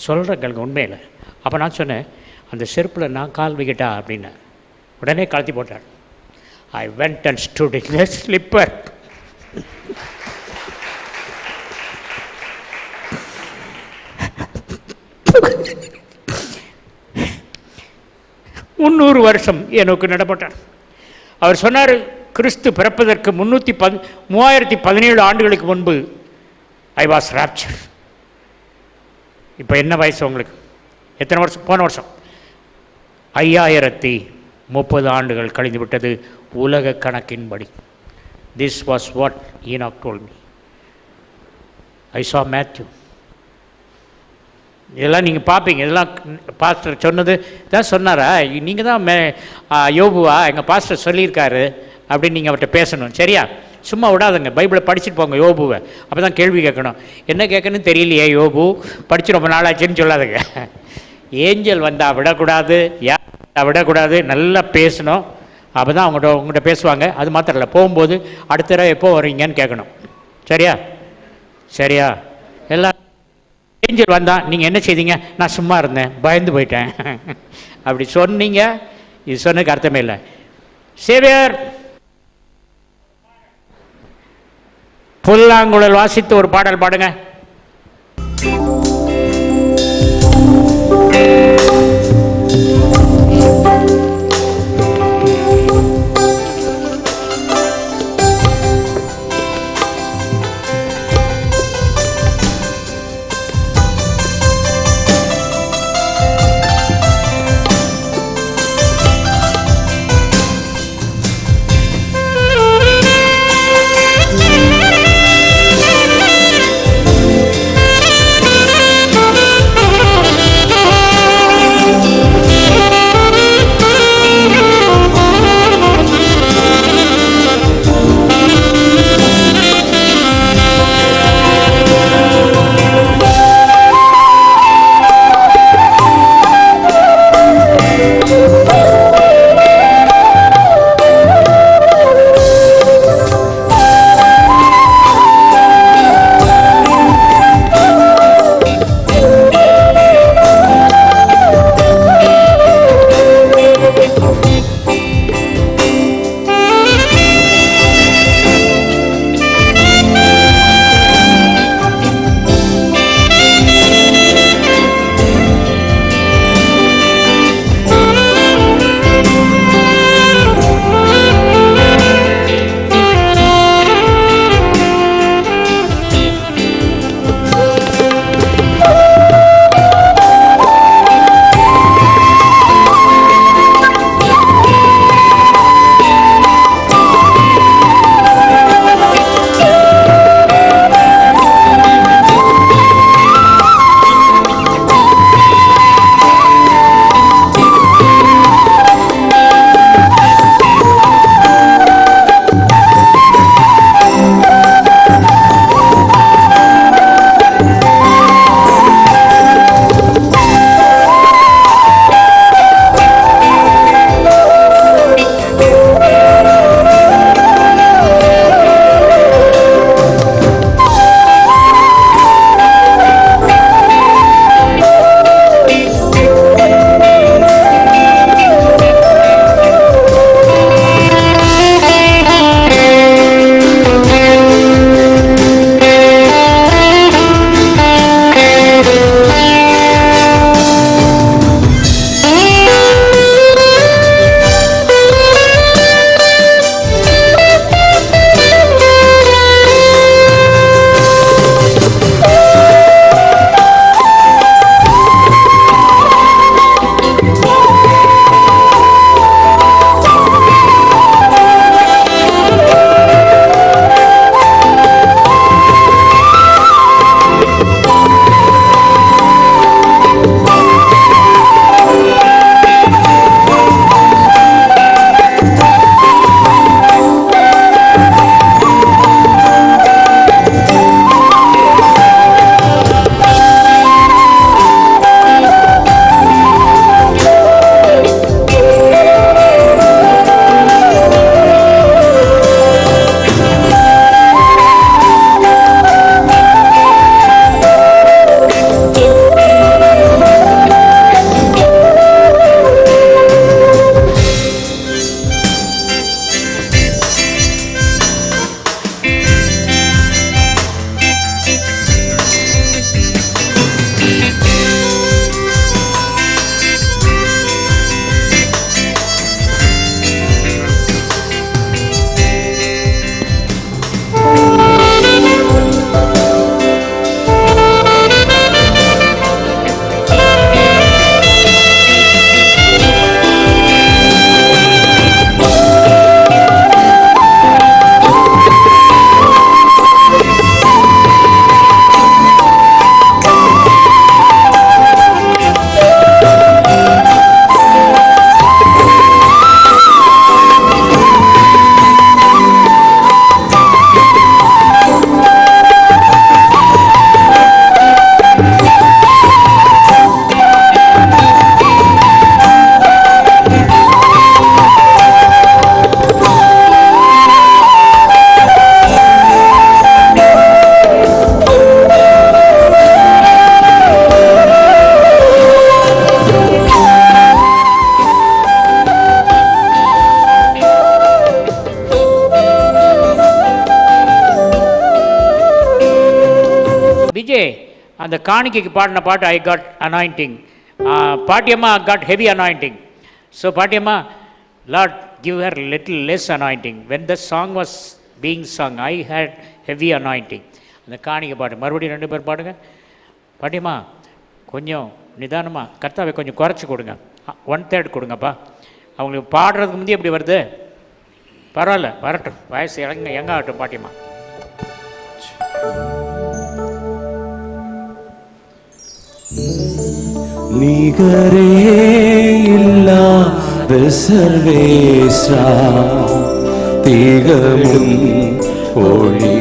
சொல்கிறேங்களுக்கு உண்மையில். அப்போ நான் சொன்னேன், அந்த செருப்பில் நான் கால் வைக்கிட்டா அப்படின்னார். உடனே கழட்டி போட்டார். I went and stood in the slipper. முந்நூறு வருஷம் எனக்கு நடப்பட்டார். அவர் சொன்னார், கிறிஸ்து பிறப்பதற்கு 3017 ஆண்டுகளுக்கு முன்பு ஐ வாஸ் ராப்சர். இப்போ என்ன வயசு உங்களுக்கு? எத்தனை வருஷம்? போன வருஷம் 5030 ஆண்டுகள் கழிந்து விட்டது உலக கணக்கின்படி. This was what Enoch told me. I saw Matthew. இதெல்லாம் நீங்கள் பார்ப்பீங்க, இதெல்லாம் பாஸ்டர் சொன்னது தான் சொன்னாரா, நீங்கள் தான் யோபுவா எங்கள் பாஸ்டர் சொல்லியிருக்காரு அப்படின்னு நீங்கள் அவர்கிட்ட பேசணும், சரியா? சும்மா விடாதுங்க, பைபிளை படிச்சுட்டு போங்க யோபுவை. அப்போ தான் கேள்வி கேட்கணும். என்ன கேட்கணும்னு தெரியலையே யோபு, படித்து ரொம்ப நாளாச்சுன்னு சொல்லாதுங்க. ஏஞ்சல் வந்தால் விடக்கூடாது, யார் விடக்கூடாது, நல்லா பேசணும். அப்போ தான் உங்கள்கிட்ட பேசுவாங்க. அது மாத்திரம் இல்லை, போகும்போது அடுத்த தடவை எப்போ வருவீங்கன்னு கேட்கணும், சரியா? சரியா? எல்லாம் ஏஞ்சல் வந்தால் நீங்கள் என்ன செய்தீங்க? நான் சும்மா இருந்தேன், பயந்து போயிட்டேன் அப்படி சொன்னீங்க. இது சொன்னதுக்கு அர்த்தமே இல்லை. சேவியர் புல்லாங்குழல் வாசித்து ஒரு பாடல் பாடுங்க. அந்த காணிக்கைக்கு பாடின பாட்டு ஐ காட் அனாயிண்டிங். பாட்டியம்மா காட் ஹெவி அனாயிண்டிங். ஸோ பாட்டியம்மா, Lord give her little less anointing. When the song was being sung, I had heavy anointing. அந்த காணிக்கை பாட்டு மறுபடியும் 2 பேர் பாடுங்க. பாட்டியம்மா கொஞ்சம் நிதானமாக கர்த்தாவை கொஞ்சம் குறைச்சி கொடுங்க, 1/3 கொடுங்கப்பா. அவங்களுக்கு பாடுறதுக்கு முந்தைய எப்படி வருது? பரவாயில்ல, வரட்டும், வயசு எங்க ஆகட்டும். பாட்டியம்மா நிகரே இல்லாத சர்வேஸ்வரா, திகழும் ஒளி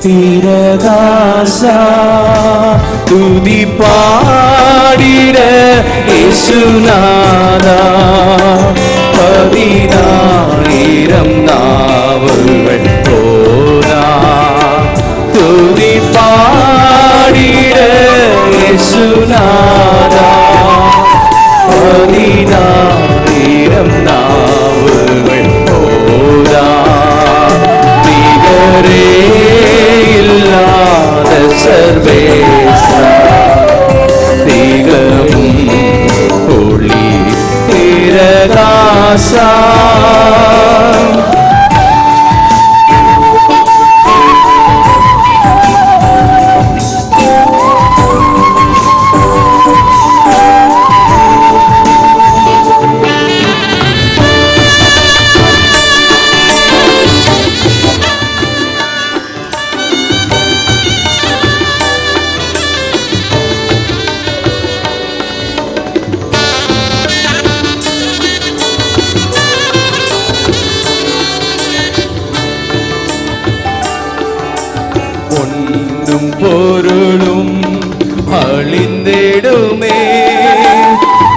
திரகாசா, துதி பாடிட இயேசுநாதா, 10,000 நாவுகள் போதா, துதி பாடிட இயேசுநாதா, 10,000 நாவுகள் போதா, நிகரே இல்லாத சர்வேஸ்வரா, திகழும் ஒளி திரகாசா. பொருளும் அழிந்திடுமே,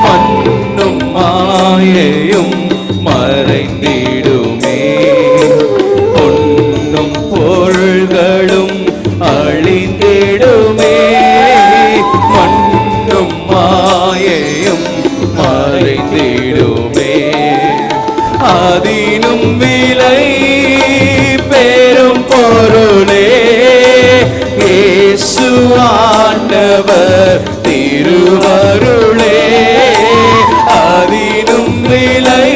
மண்ணும் மாயையும் மறைந்திடுமே, பொன்னும் பொருள்களும் அழிந்திடுமே, மண்ணும் மாயையும் மறைந்திடுமே, அதினும் விலை பெரும் பொருளே இயேசு ஆண்டவர் திருவருளே, அதினும் விலை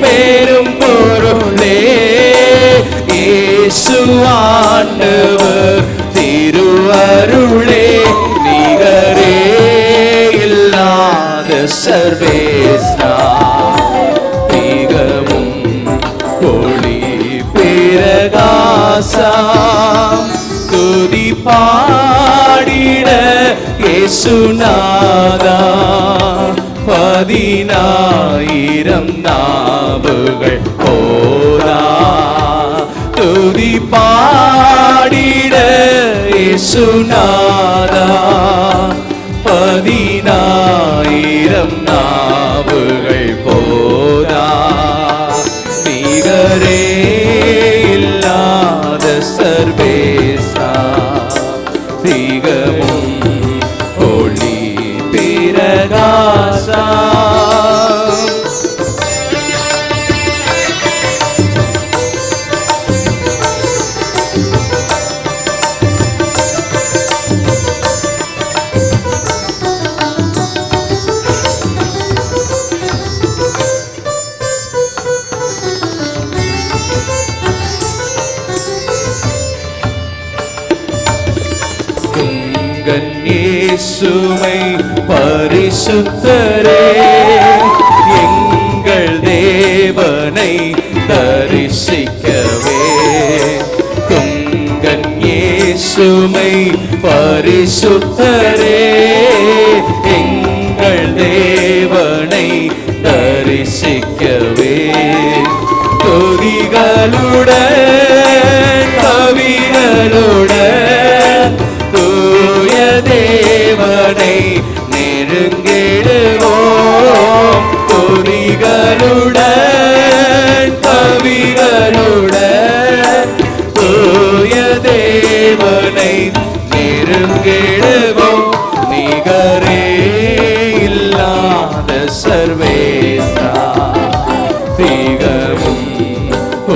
பெரும் பொருளே இயேசு ஆண்டவர் திருவருளே, நிகரே இல்லாத சர்வேஸ்வரா, திகழும் ஒளி பிரகாசா, துதி பாடிட இயேசுநாதா, 10,000 நாவுகள் போதா, துதி பாடிட இயேசுநாதா, 10,000 நாவுகள் போதா, நிகரே இல்லாத சர்வேஸ்வரா, திகழும் ஒளி பிரகாசா. இயேசுவை பரிசுத்தரே, எங்கள் தேவனை தரிசிக்கவே, துங்கன் இயேசுவை பரிசுத்தரே, எங்கள் தேவனை தரிசிக்கவே, துதிகளுடன் கவிகளுடன் தூய தேவனை நெருங்கிடுவோம், துதிகளுடன் கவிகளுடன் தூய தேவனை நெருங்கிடுவோம், நிகரே இல்லாத சர்வேஸ்வரா, திகழும்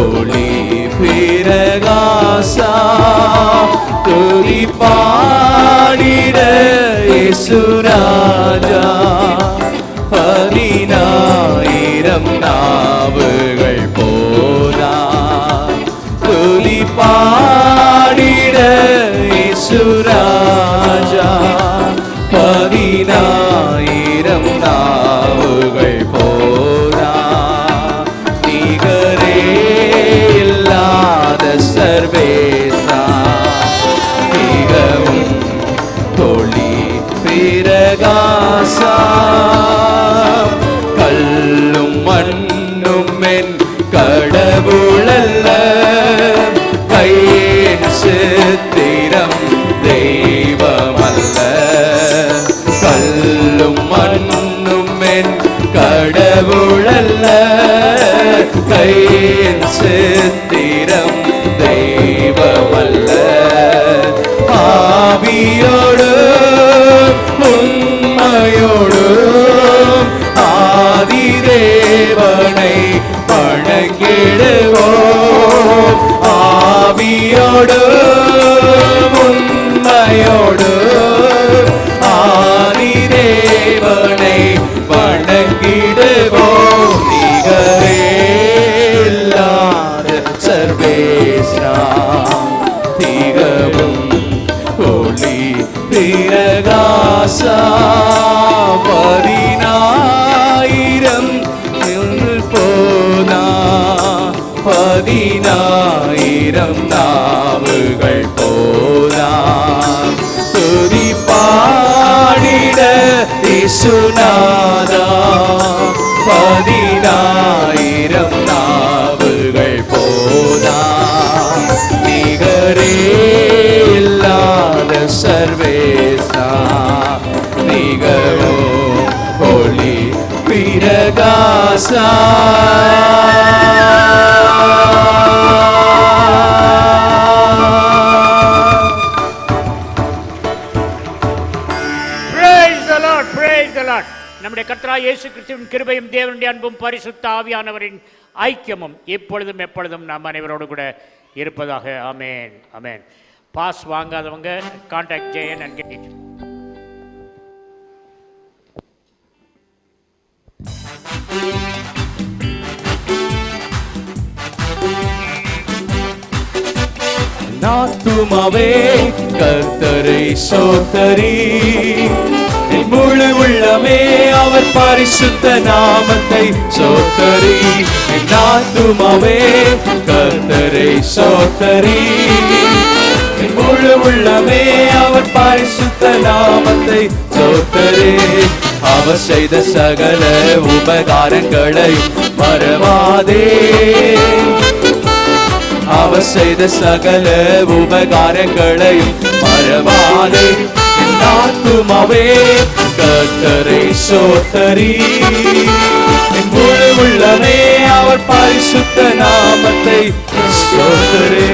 ஒளி பிரகாசா. துதி பாடிட இயேசு ராஜா 10,000 நாவுகள் போதா துதி பாடிட இயேசு ராஜா 10,000 நாவுகள் போதா நிகரே இல்லாத சர்வேசா மிகவும் தொழி பிரகாசா கல்லும் மண்ணும் என் கடவுளல்ல கையின் சித்திரம் தெய்வமல்ல கல்லும் மண்ணும் என் கடவுளல்ல கையின் சித்திரம் தெய்வமல்ல ஆவியோடு உண்மையோடு ஆதிதேவனை வணங்கிடுவோம் ஆவியோடு உண்மையோடு ஆதிதேவனை வணங்கிடுவோம் நிகரே இல்லாத சர்வேஸ்வரா திகழும் ஒளி பிரகாசா 10,000 போதா 10,000 நாவுகள் போதா துதி பாடிட இயேசுநாதா 10,000 நாவுகள் போதா நிகரே இல்லாத சர்வேசா நிகழும் ஒளி பிரகாசா நம்முடைய கர்த்தராகிய இயேசு கிறிஸ்துவின் கிருபையும் தேவனுடைய அன்பும் பரிசுத்த ஆவியானவரின் ஐக்கியமும் எப்பொழுதும் எப்பொழுதும் நாம் அனைவரோடு கூட இருப்பதாக. ஆமென் ஆமென். பாஸ் வாங்காதவங்க contact Jayan and get it. நாத்துமாவே கர்த்தரை சோத்தரி என் முழு உள்ளமே அவர் பரிசுத்த நாமத்தை சோத்தரி என் நாத்துமாவே கர்த்தரை சோத்தரி என் முழு உள்ளமே அவர் பரிசுத்த நாமத்தை சோத்தரி அவர் செய்த சகல உபகாரங்களை மறவாதே அவர் செய்த சகல உபகாரங்களையும் மறவாதே ஆத்துமாவே கர்த்தரை சோத்தரி என் முழு உள்ளமே அவர் பரிசுத்த நாமத்தை சோத்தரே.